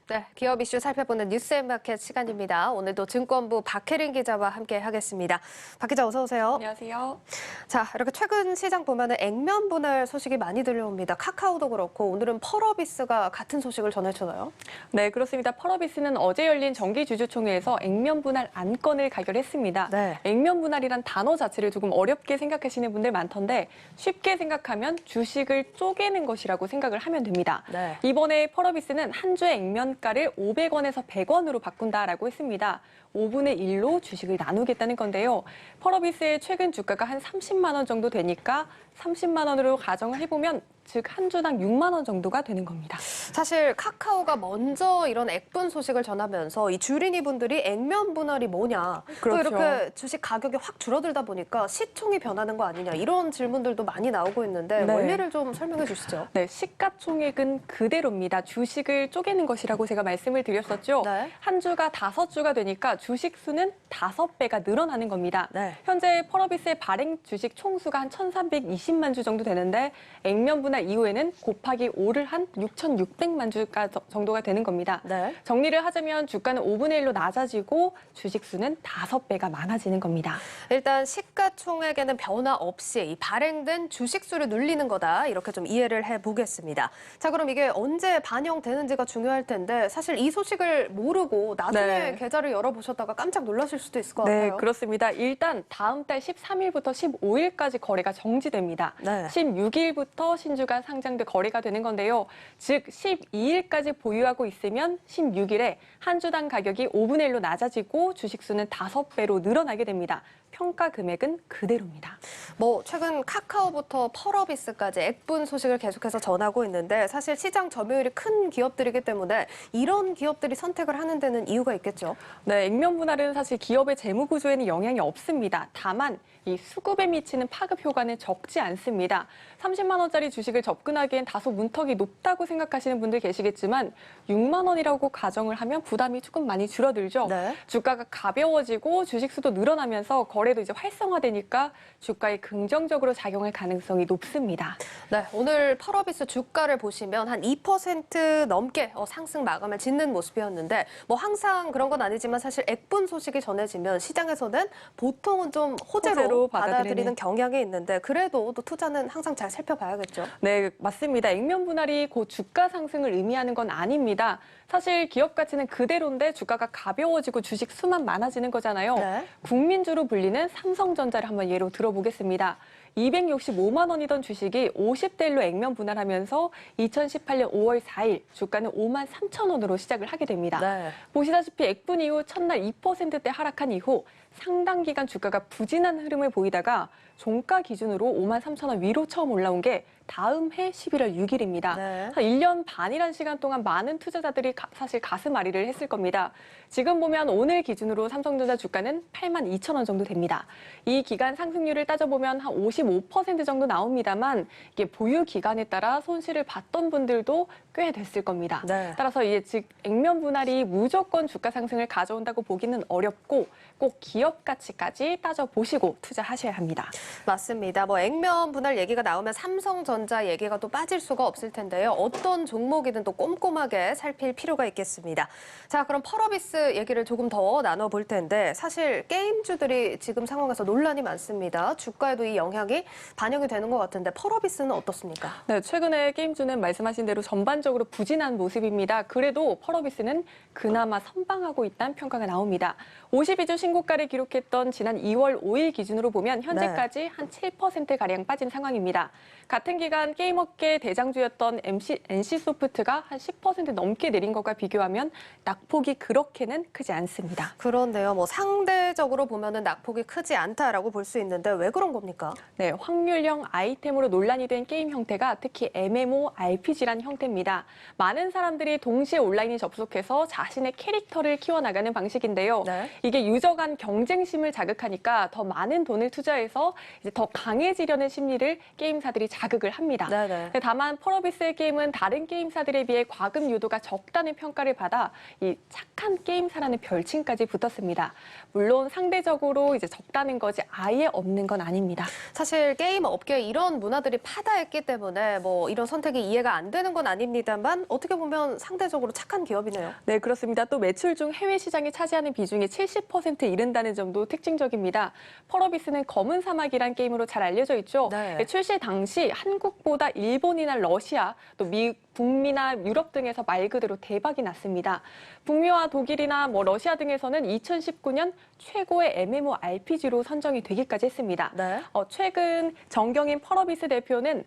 네, 기업 이슈 살펴보는 뉴스앤마켓 시간입니다. 오늘도 증권부 박혜린 기자와 함께 하겠습니다. 박 기자 어서 오세요. 안녕하세요. 자, 이렇게 최근 시장 보면은 액면 분할 소식이 많이 들려옵니다. 카카오도 그렇고 오늘은 펄어비스가 같은 소식을 전해주나요? 네, 그렇습니다. 펄어비스는 어제 열린 정기주주총회에서 액면 분할 안건을 가결했습니다. 네. 액면 분할이란 단어 자체를 조금 어렵게 생각하시는 분들 많던데 쉽게 생각하면 주식을 쪼개는 것이라고 생각을 하면 됩니다. 네. 이번에 펄어비스는 한 주의 액면가를 500원에서 100원으로 바꾼다라고 했습니다. 5분의 1로 주식을 나누겠다는 건데요. 펄어비스의 최근 주가가 한 30만 원 정도 되니까 30만 원으로 가정을 해보면 즉 한 주당 6만 원 정도가 되는 겁니다. 사실 카카오가 먼저 이런 액분 소식을 전하면서 이 주린이 분들이 액면 분할이 뭐냐, 그렇죠. 또 이렇게 주식 가격이 확 줄어들다 보니까 시총이 변하는 거 아니냐 이런 질문들도 많이 나오고 있는데 네. 원리를 좀 설명해 주시죠. 네, 시가총액은 그대로입니다. 주식을 쪼개는 것이라고 제가 말씀을 드렸었죠. 네. 한 주가 5주가 되니까 주식 수는 5배가 늘어나는 겁니다. 네. 현재 펄어비스의 발행 주식 총수가 한 1,320만 주 정도 되는데 액면 분할 이후에는 곱하기 5를 한 6,600만 주가 정도가 되는 겁니다. 네. 정리를 하자면 주가는 5분의 1로 낮아지고 주식 수는 5배가 많아지는 겁니다. 일단 시가총액에는 변화 없이 이 발행된 주식 수를 늘리는 거다 이렇게 좀 이해를 해보겠습니다. 자, 그럼 이게 언제 반영되는지가 중요할 텐데 사실 이 소식을 모르고 나중에 네. 계좌를 열어보셨다가 깜짝 놀라실 수도 있을 것 네, 같아요. 그렇습니다. 일단 다음 달 13일부터 15일까지 거래가 정지됩니다. 네. 16일부터 신주가 상장돼 거래가 되는 건데요. 즉 12일까지 보유하고 있으면 16일에 한 주당 가격이 5분의 1로 낮아지고 주식 수는 5배로 늘어나게 됩니다. 평가 금액은 그대로입니다. 뭐 최근 카카오부터 펄어비스까지 액분 소식을 계속해서 전하고 있는데 사실 시장 점유율이 큰 기업들이기 때문에 이런 기업들이 선택을 하는 데는 이유가 있겠죠. 네, 액면 분할은 사실 기업의 재무 구조에는 영향이 없습니다. 다만 이 수급에 미치는 파급 효과는 적지 않습니다. 30만 원짜리 주식을 접근하기엔 다소 문턱이 높다고 생각하시는 분들 계시겠지만 6만 원이라고 가정을 하면 부담이 조금 많이 줄어들죠. 네. 주가가 가벼워지고 주식 수도 늘어나면서 거래도 이제 활성화되니까 주가에 긍정적으로 작용할 가능성이 높습니다. 네, 오늘 펄어비스 주가를 보시면 한 2% 넘게 상승 마감을 짓는 모습이었는데 뭐 항상 그런 건 아니지만 사실 액분 소식이 전해지면 시장에서는 보통은 좀 호재로 받아들이는 경향이 있는데 그래도 또 투자는 항상 잘 살펴봐야겠죠. 네, 맞습니다. 액면 분할이 곧 주가 상승을 의미하는 건 아닙니다. 사실 기업 가치는 그대로인데 주가가 가벼워지고 주식 수만 많아지는 거잖아요. 네. 국민주로 불리는 삼성전자를 한번 예로 들어보겠습니다. 265만 원이던 주식이 50대 1로 액면 분할하면서 2018년 5월 4일 주가는 5만 3천 원으로 시작을 하게 됩니다. 네. 보시다시피 액분 이후 첫날 2%대 하락한 이후 상당 기간 주가가 부진한 흐름을 보이다가 종가 기준으로 5만 3천 원 위로 처음 올라온 게 다음 해 11월 6일입니다. 네. 1년 반이란 시간 동안 많은 투자자들이 사실 가슴앓이를 했을 겁니다. 지금 보면 오늘 기준으로 삼성전자 주가는 8만 2천 원 정도 됩니다. 이 기간 상승률을 따져보면 한 55% 정도 나옵니다만 이게 보유 기간에 따라 손실을 봤던 분들도 꽤 됐을 겁니다. 네. 따라서 이게 즉 액면 분할이 무조건 주가 상승을 가져온다고 보기는 어렵고 꼭 기업 가치까지 따져보시고 투자하셔야 합니다. 맞습니다. 뭐 액면 분할 얘기가 나오면 삼성전자 얘기가 또 빠질 수가 없을 텐데요. 어떤 종목이든 또 꼼꼼하게 살필 필요가 있겠습니다. 자, 그럼 펄어비스 얘기를 조금 더 나눠볼 텐데 사실 게임주들이 지금 상황에서 논란이 많습니다. 주가에도 이 영향이 반영이 되는 것 같은데 펄어비스는 어떻습니까? 네, 최근에 게임주는 말씀하신 대로 전반적으로 부진한 모습입니다. 그래도 펄어비스는 그나마 선방하고 있다는 평가가 나옵니다. 52주 신고가를 기록했던 지난 2월 5일 기준으로 보면 현재까지 한 7%가량 빠진 상황입니다. 같은 기간 게임업계 대장주였던 NC소프트가 한 10% 넘게 내린 것과 비교하면 낙폭이 그렇게는 크지 않습니다. 그런데요, 뭐 상대적으로 보면은 낙폭이 크지 않다라고 볼 수 있는데 왜 그런 겁니까? 네, 확률형 아이템으로 논란이 된 게임 형태가 특히 MMORPG란 형태입니다. 많은 사람들이 동시에 온라인에 접속해서 자신의 캐릭터를 키워나가는 방식인데요. 네. 이게 유저 간 경쟁심을 자극하니까 더 많은 돈을 투자해서 이제 더 강해지려는 심리를 게임사들이 자극을 합니다. 네네. 다만 펄어비스의 게임은 다른 게임사들에 비해 과금 유도가 적다는 평가를 받아 이 착한 게임사라는 별칭까지 붙었습니다. 물론 상대적으로 이제 적다는 거지 아예 없는 건 아닙니다. 사실 게임 업계에 이런 문화들이 파다했기 때문에 뭐 이런 선택이 이해가 안 되는 건 아닙니다. 기업입니다만 어떻게 보면 상대적으로 착한 기업이네요. 네, 그렇습니다. 또 매출 중 해외 시장이 차지하는 비중이 70%에 이른다는 점도 특징적입니다. 펄어비스는 검은 사막이란 게임으로 잘 알려져 있죠. 네. 출시 당시 한국보다 일본이나 러시아, 또 북미나 유럽 등에서 말 그대로 대박이 났습니다. 북미와 독일이나 러시아 등에서는 2019년 최고의 MMORPG로 선정이 되기까지 했습니다. 네. 최근 정경인 펄어비스 대표는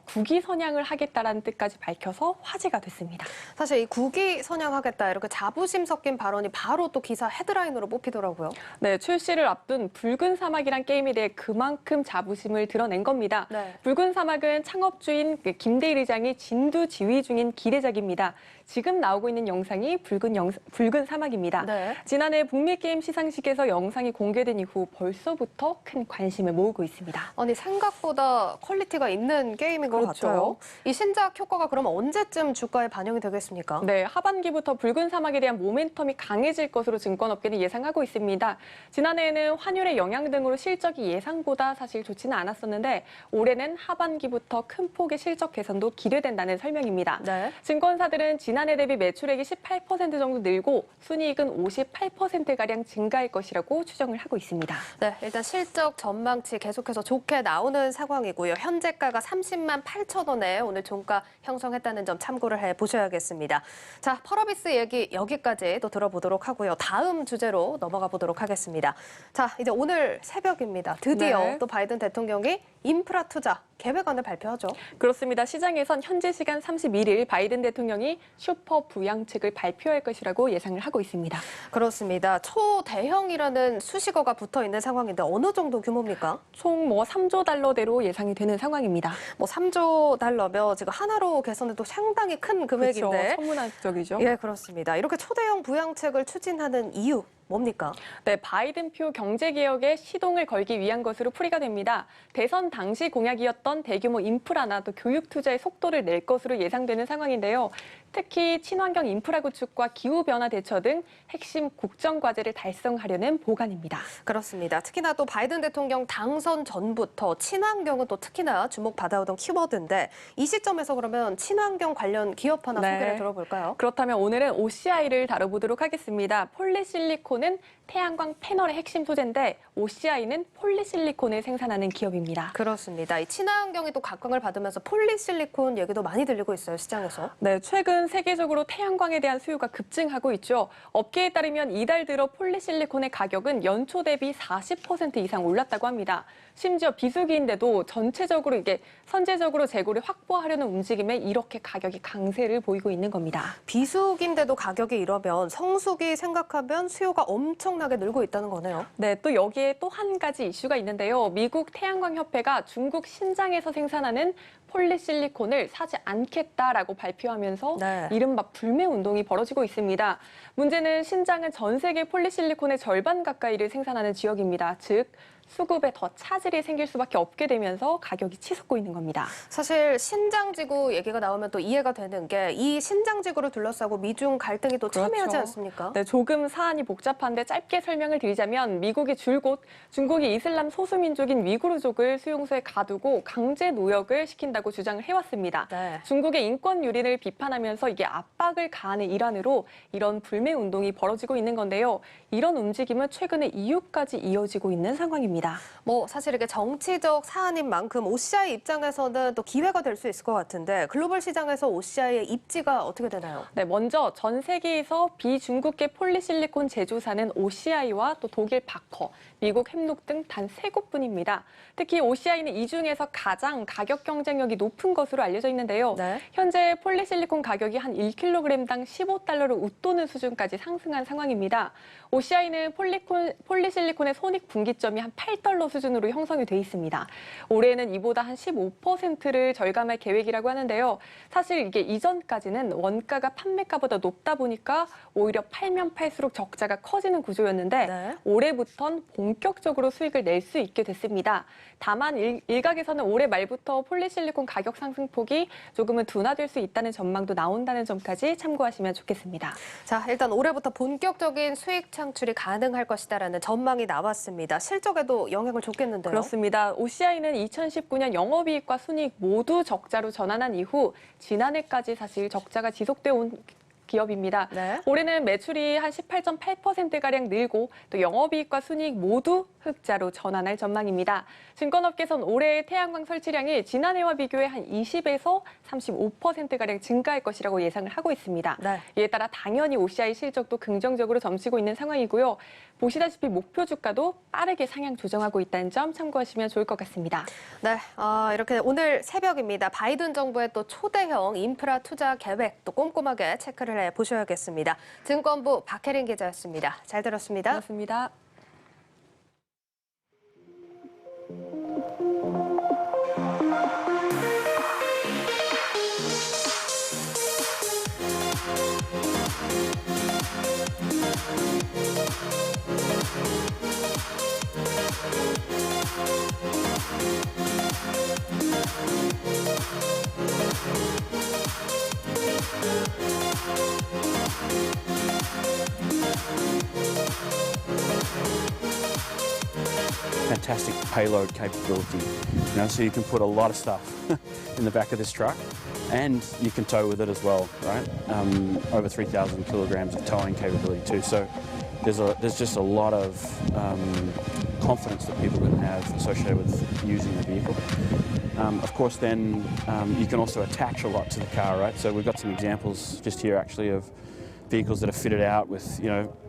국위 선양을 하겠다라는 뜻까지 밝혀서 화제가 됐습니다. 사실 이 국위 선양하겠다 이렇게 자부심 섞인 발언이 바로 또 기사 헤드라인으로 뽑히더라고요. 네, 출시를 앞둔 붉은 사막이란 게임에 대해 그만큼 자부심을 드러낸 겁니다. 네. 붉은 사막은 창업주인 김대일 의장이 진두 지휘 중인 기대작입니다. 지금 나오고 있는 영상이 붉은 사막입니다. 네. 지난해 북미 게임 시상식에서 영상이 공개된 이후 벌써부터 큰 관심을 모으고 있습니다. 아니 생각보다 퀄리티가 있는 게임인 것 그렇죠. 같아요. 이 신작 효과가 그럼 언제쯤 주가에 반영이 되겠습니까? 네, 하반기부터 붉은 사막에 대한 모멘텀이 강해질 것으로 증권업계는 예상하고 있습니다. 지난해에는 환율의 영향 등으로 실적이 예상보다 사실 좋지는 않았었는데 올해는 하반기부터 큰 폭의 실적 개선도 기대된다는 설명입니다. 네. 증권사들은 지난해 대비 매출액이 18% 정도 늘고 순이익은 58%가량 증가할 것이라고 추정을 하고 있습니다. 네, 일단 실적 전망치 계속해서 좋게 나오는 상황이고요. 현재가가 30만 8천 원에 오늘 종가 형성했다는 점 참고를 해보셔야겠습니다. 자, 펄어비스 얘기 여기까지 또 들어보도록 하고요. 다음 주제로 넘어가 보도록 하겠습니다. 자, 이제 오늘 새벽입니다. 드디어 네. 또 바이든 대통령이 인프라 투자 계획안을 발표하죠. 그렇습니다. 시장에선 현재 시간 31일 바이든 대통령이 슈퍼 부양책을 발표할 것이라고 예상을 하고 있습니다. 그렇습니다. 초대형이라는 수식어가 붙어 있는 상황인데 어느 정도 규모입니까? 총 3조 달러대로 예상이 되는 상황입니다. 3조 달러면 지금 하나로 계산해도 상당히 큰 금액인데. 그렇죠. 천문학적이죠. 예, 그렇습니다. 이렇게 초대형 부양책을 추진하는 이유 뭡니까? 네, 바이든표 경제개혁에 시동을 걸기 위한 것으로 풀이가 됩니다. 대선 당시 공약이었던 대규모 인프라나 또 교육 투자의 속도를 낼 것으로 예상되는 상황인데요. 특히 친환경 인프라 구축과 기후변화 대처 등 핵심 국정과제를 달성하려는 보관입니다. 그렇습니다. 특히나 또 바이든 대통령 당선 전부터 친환경은 또 특히나 주목받아오던 키워드인데 이 시점에서 그러면 친환경 관련 기업 하나 소개를 들어볼까요? 그렇다면 오늘은 OCI를 다뤄보도록 하겠습니다. 폴리실리콘은 태양광 패널의 핵심 소재인데 OCI는 폴리실리콘을 생산하는 기업입니다. 그렇습니다. 이 친환경이 또 각광을 받으면서 폴리실리콘 얘기도 많이 들리고 있어요, 시장에서. 네, 최근 세계적으로 태양광에 대한 수요가 급증하고 있죠. 업계에 따르면 이달 들어 폴리실리콘의 가격은 연초 대비 40% 이상 올랐다고 합니다. 심지어 비수기인데도 전체적으로 이게 선제적으로 재고를 확보하려는 움직임에 이렇게 가격이 강세를 보이고 있는 겁니다. 비수기인데도 가격이 이러면 성수기 생각하면 수요가 엄청나게 늘고 있다는 거네요. 네, 또 여기에 또 한 가지 이슈가 있는데요. 미국 태양광협회가 중국 신장에서 생산하는 폴리실리콘을 사지 않겠다라고 발표하면서 이른바 불매 운동이 벌어지고 있습니다. 문제는 신장은 전 세계 폴리실리콘의 절반 가까이를 생산하는 지역입니다. 즉 수급에 더 차질이 생길 수밖에 없게 되면서 가격이 치솟고 있는 겁니다. 사실 신장지구 얘기가 나오면 또 이해가 되는 게 이 신장지구를 둘러싸고 미중 갈등이 또 첨예하지 않습니까? 네, 조금 사안이 복잡한데 짧게 설명을 드리자면 미국이 줄곧 중국이 이슬람 소수민족인 위구르족을 수용소에 가두고 강제 노역을 시킨다고 주장을 해왔습니다. 중국의 인권 유린을 비판하면서 이게 압박을 가하는 일환으로 이런 불매 운동이 벌어지고 있는 건데요. 이런 움직임은 최근에 EU까지 이어지고 있는 상황입니다. 사실 이게 정치적 사안인 만큼 OCI 입장에서는 또 기회가 될 수 있을 것 같은데 글로벌 시장에서 OCI의 입지가 어떻게 되나요? 네, 먼저 전 세계에서 비중국계 폴리실리콘 제조사는 OCI와 또 독일 바커, 미국 햄록 등 단 3곳뿐입니다. 특히 OCI는 이 중에서 가장 가격 경쟁력이 높은 것으로 알려져 있는데요. 현재 폴리실리콘 가격이 한 1kg당 15달러를 웃도는 수준까지 상승한 상황입니다. OCI는 폴리실리콘의 손익분기점이 한 8달러 수준으로 형성이 돼 있습니다. 올해는 이보다 한 15%를 절감할 계획이라고 하는데요. 사실 이게 이전까지는 원가가 판매가보다 높다 보니까 오히려 팔면 팔수록 적자가 커지는 구조였는데 올해부턴 본격적으로 수익을 낼 수 있게 됐습니다. 다만 일각에서는 올해 말부터 폴리실리콘 가격 상승폭이 조금은 둔화될 수 있다는 전망도 나온다는 점까지 참고하시면 좋겠습니다. 자, 일단 올해부터 본격적인 수익 창출이 가능할 것이다라는 전망이 나왔습니다. 실적에도 경제에도 영향을 줬겠는데요. 그렇습니다. OCI는 2019년 영업이익과 순이익 모두 적자로 전환한 이후 지난해까지 사실 적자가 지속돼 온 기업입니다. 네. 올해는 매출이 한 18.8%가량 늘고 또 영업이익과 순이익 모두 흑자로 전환할 전망입니다. 증권업계선 올해 태양광 설치량이 지난해와 비교해 한 20에서 35%가량 증가할 것이라고 예상을 하고 있습니다. 네. 이에 따라 당연히 OCI 실적도 긍정적으로 점치고 있는 상황이고요. 보시다시피 목표 주가도 빠르게 상향 조정하고 있다는 점 참고하시면 좋을 것 같습니다. 네, 이렇게 오늘 새벽입니다. 바이든 정부의 또 초대형 인프라 투자 계획 또 꼼꼼하게 체크를 해보셔야겠습니다. 증권부 박혜린 기자였습니다. 잘 들었습니다. 고맙습니다. Fantastic payload capability, so you can put a lot of stuff in the back of this truck, and you can tow with it as well, right? Over 3,000 kilograms of towing capability too. So there's just a lot of confidence that people are going to have associated with using the vehicle. Of course, then you can also attach a lot to the car, right? So we've got some examples just here actually of vehicles that are fitted out with,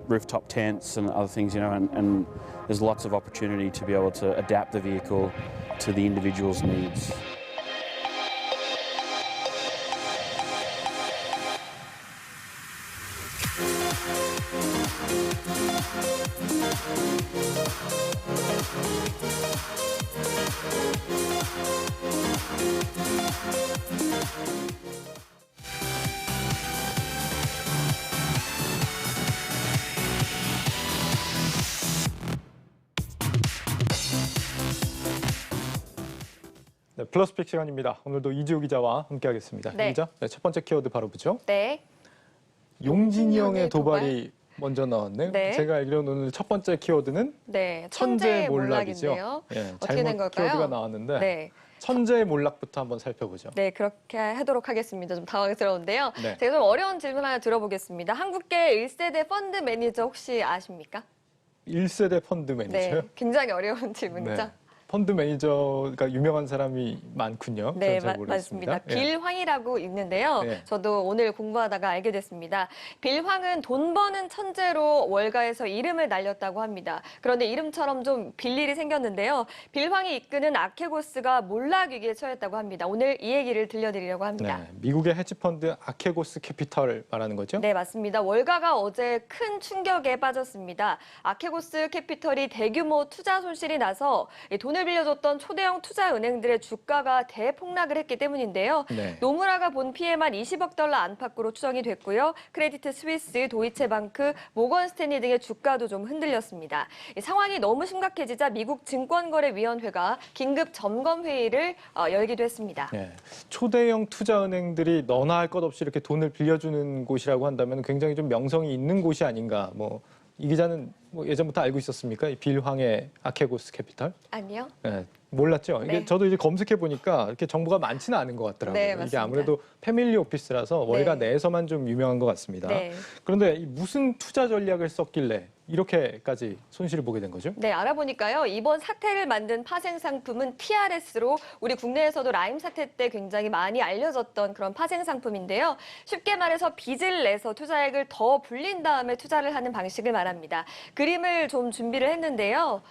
rooftop tents and other things, and there's lots of opportunity to be able to adapt the vehicle to the individual's needs. 네, 플러스픽 시간입니다. 오늘도 이지우 기자와 함께하겠습니다. 네. 기자, 첫 번째 키워드 바로 보죠. 네. 용진이 형의 도발이 먼저 나왔네요. 네. 제가 알기로는 오늘 첫 번째 키워드는 네, 천재 몰락이죠. 몰락인데요. 어떻게 잘못 된 걸까요? 키워드가 나왔는데 네. 천재 몰락부터 한번 살펴보죠. 네, 그렇게 하도록 하겠습니다. 좀 당황스러운데요. 네. 제가 좀 어려운 질문 하나 들어보겠습니다. 한국계 1세대 펀드 매니저 혹시 아십니까? 1세대 펀드 매니저요? 네, 굉장히 어려운 질문이죠. 네. 펀드 매니저가 유명한 사람이 많군요. 네, 저는 잘 모르겠습니다. 맞습니다. 빌황이라고 있는데요. 네. 저도 오늘 공부하다가 알게 됐습니다. 빌황은 돈 버는 천재로 월가에서 이름을 날렸다고 합니다. 그런데 이름처럼 좀 빌일이 생겼는데요. 빌황이 이끄는 아케고스가 몰락 위기에 처했다고 합니다. 오늘 이 얘기를 들려드리려고 합니다. 네, 미국의 헤지펀드 아케고스 캐피털을 말하는 거죠? 네, 맞습니다. 월가가 어제 큰 충격에 빠졌습니다. 아케고스 캐피털이 대규모 투자 손실이 나서 돈을 빌려줬던 초대형 투자은행들의 주가가 대폭락을 했기 때문인데요. 네. 노무라가 본 피해만 20억 달러 안팎으로 추정이 됐고요. 크레디트 스위스, 도이체방크, 모건 스탠리 등의 주가도 좀 흔들렸습니다. 이 상황이 너무 심각해지자 미국 증권거래위원회가 긴급 점검 회의를 열기도 했습니다. 네. 초대형 투자은행들이 너나 할 것 없이 이렇게 돈을 빌려주는 곳이라고 한다면 굉장히 좀 명성이 있는 곳이 아닌가. 이 기자는 예전부터 알고 있었습니까? 이 빌황의 아케고스 캐피털? 아니요. 네, 몰랐죠. 이게 네. 저도 이제 검색해 보니까 이렇게 정보가 많지는 않은 것 같더라고요. 네, 이게 맞습니다. 아무래도 패밀리 오피스라서 월가 네. 내에서만 좀 유명한 것 같습니다. 네. 그런데 무슨 투자 전략을 썼길래 이렇게까지 손실을 보게 된 거죠? 네, 알아보니까요. 이번 사태를 만든 파생 상품은 TRS로 우리 국내에서도 라임 사태 때 굉장히 많이 알려졌던 그런 파생 상품인데요. 쉽게 말해서 빚을 내서 투자액을 더 불린 다음에 투자를 하는 방식을 말합니다. 그림을 좀 준비를 했는데요.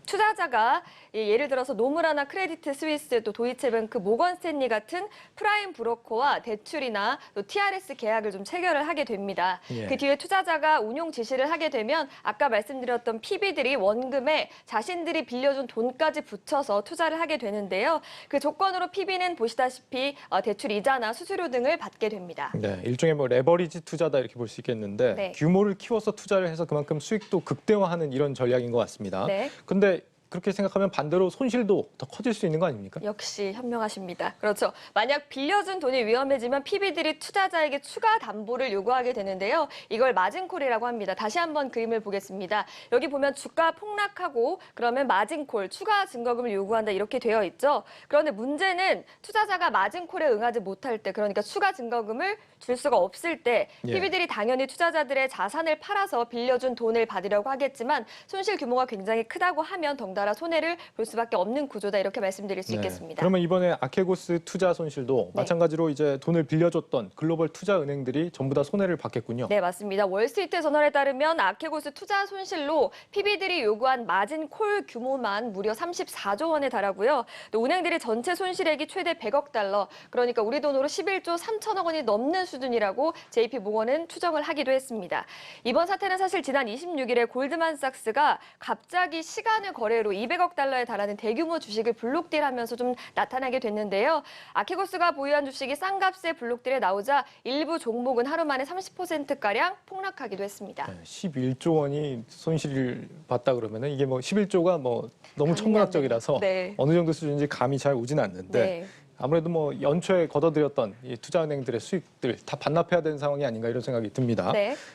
투자자가 예를 들어서 노무라나 크레디트 스위스, 또 도이체뱅크, 모건 스탠리 같은 프라임 브로커와 대출이나 또 TRS 계약을 좀 체결을 하게 됩니다. 예. 그 뒤에 투자자가 운용 지시를 하게 되면 아까 말씀드렸던 PB들이 원금에 자신들이 빌려준 돈까지 붙여서 투자를 하게 되는데요. 그 조건으로 PB는 보시다시피 대출 이자나 수수료 등을 받게 됩니다. 네, 일종의 레버리지 투자다 이렇게 볼 수 있겠는데 네. 규모를 키워서 투자를 해서 그만큼 수익도 극대화하는 이런 전략인 것 같습니다. 네. 근데 그렇게 생각하면 반대로 손실도 더 커질 수 있는 거 아닙니까? 역시 현명하십니다. 그렇죠. 만약 빌려준 돈이 위험해지면 PB들이 투자자에게 추가 담보를 요구하게 되는데요. 이걸 마진콜이라고 합니다. 다시 한번 그림을 보겠습니다. 여기 보면 주가 폭락하고 그러면 마진콜, 추가 증거금을 요구한다 이렇게 되어 있죠. 그런데 문제는 투자자가 마진콜에 응하지 못할 때, 그러니까 추가 증거금을 줄 수가 없을 때 PB들이 당연히 투자자들의 자산을 팔아서 빌려준 돈을 받으려고 하겠지만 손실 규모가 굉장히 크다고 하면 덩달아 손해를 볼 수밖에 없는 구조다 이렇게 말씀드릴 수 있겠습니다. 그러면 이번에 아케고스 투자 손실도 마찬가지로 이제 돈을 빌려줬던 글로벌 투자 은행들이 전부 다 손해를 받겠군요. 네, 맞습니다. 월스트리트 저널에 따르면 아케고스 투자 손실로 PB들이 요구한 마진 콜 규모만 무려 34조 원에 달하고요. 또 은행들이 전체 손실액이 최대 100억 달러, 그러니까 우리 돈으로 11조 3천억 원이 넘는 수준이라고 JP모건은 추정을 하기도 했습니다. 이번 사태는 사실 지난 26일에 골드만삭스가 갑자기 시간의 거래로 200억 달러에 달하는 대규모 주식을 블록딜하면서 좀 나타나게 됐는데요. 아케고스가 보유한 주식이 싼 값에 블록딜에 나오자 일부 종목은 하루 만에 30%가량 폭락하기도 했습니다. 11조 원이 손실을 봤다 그러면은 이게 뭐 11조가 뭐 너무 천문학적이라서 어느 정도 수준인지 감이 잘 오진 않는데 아무래도 뭐 연초에 걷어들였던 이 투자은행들의 수익들 다 반납해야 되는 상황이 아닌가 이런 생각이 듭니다.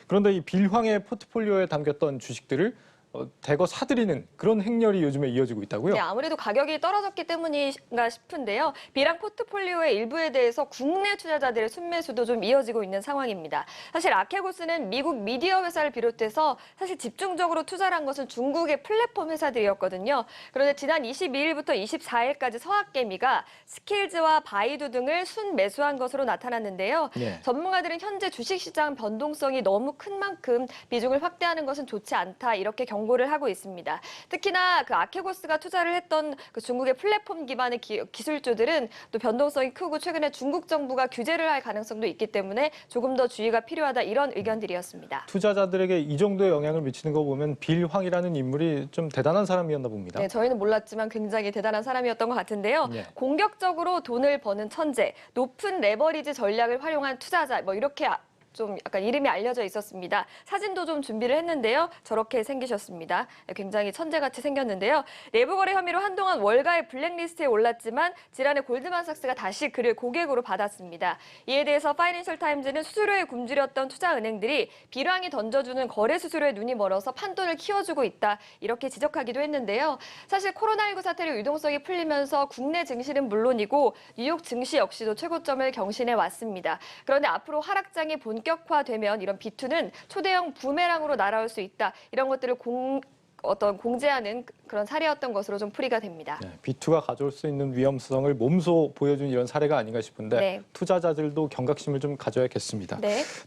그런데 이 빌황의 포트폴리오에 담겼던 주식들을 대거 사들이는 그런 행렬이 요즘에 이어지고 있다고요? 네, 아무래도 가격이 떨어졌기 때문인가 싶은데요. 비랑 포트폴리오의 일부에 대해서 국내 투자자들의 순매수도 좀 이어지고 있는 상황입니다. 사실 아케고스는 미국 미디어 회사를 비롯해서 사실 집중적으로 투자를 한 것은 중국의 플랫폼 회사들이었거든요. 그런데 지난 22일부터 24일까지 서학개미가 스킬즈와 바이두 등을 순매수한 것으로 나타났는데요. 전문가들은 현재 주식시장 변동성이 너무 큰 만큼 비중을 확대하는 것은 좋지 않다 이렇게 경고를 하고 있습니다. 특히나 그 아케고스가 투자를 했던 그 중국의 플랫폼 기반의 기술주들은 또 변동성이 크고 최근에 중국 정부가 규제를 할 가능성도 있기 때문에 조금 더 주의가 필요하다 이런 의견들이었습니다. 투자자들에게 이 정도의 영향을 미치는 거 보면 빌황이라는 인물이 좀 대단한 사람이었나 봅니다. 네, 저희는 몰랐지만 굉장히 대단한 사람이었던 것 같은데요. 공격적으로 돈을 버는 천재, 높은 레버리지 전략을 활용한 투자자, 뭐 이렇게 좀 약간 이름이 알려져 있었습니다. 사진도 좀 준비를 했는데요. 저렇게 생기셨습니다. 굉장히 천재같이 생겼는데요. 내부 거래 혐의로 한동안 월가의 블랙리스트에 올랐지만 지난해 골드만삭스가 다시 그를 고객으로 받았습니다. 이에 대해서 파이낸셜 타임즈는 수수료에 굶주렸던 투자은행들이 빌황이 던져주는 거래 수수료에 눈이 멀어서 판돈을 키워주고 있다 이렇게 지적하기도 했는데요. 사실 코로나19 사태로 유동성이 풀리면서 국내 증시는 물론이고 뉴욕 증시 역시도 최고점을 경신해 왔습니다. 그런데 앞으로 하락장이 본격화되면 이런 B2는 초대형 부메랑으로 날아올 수 있다. 이런 것들을 공제하는 그런 사례였던 것으로 좀 풀이가 됩니다. B2가 가져올 수 있는 위험성을 몸소 보여준 이런 사례가 아닌가 싶은데 투자자들도 경각심을 좀 가져야겠습니다.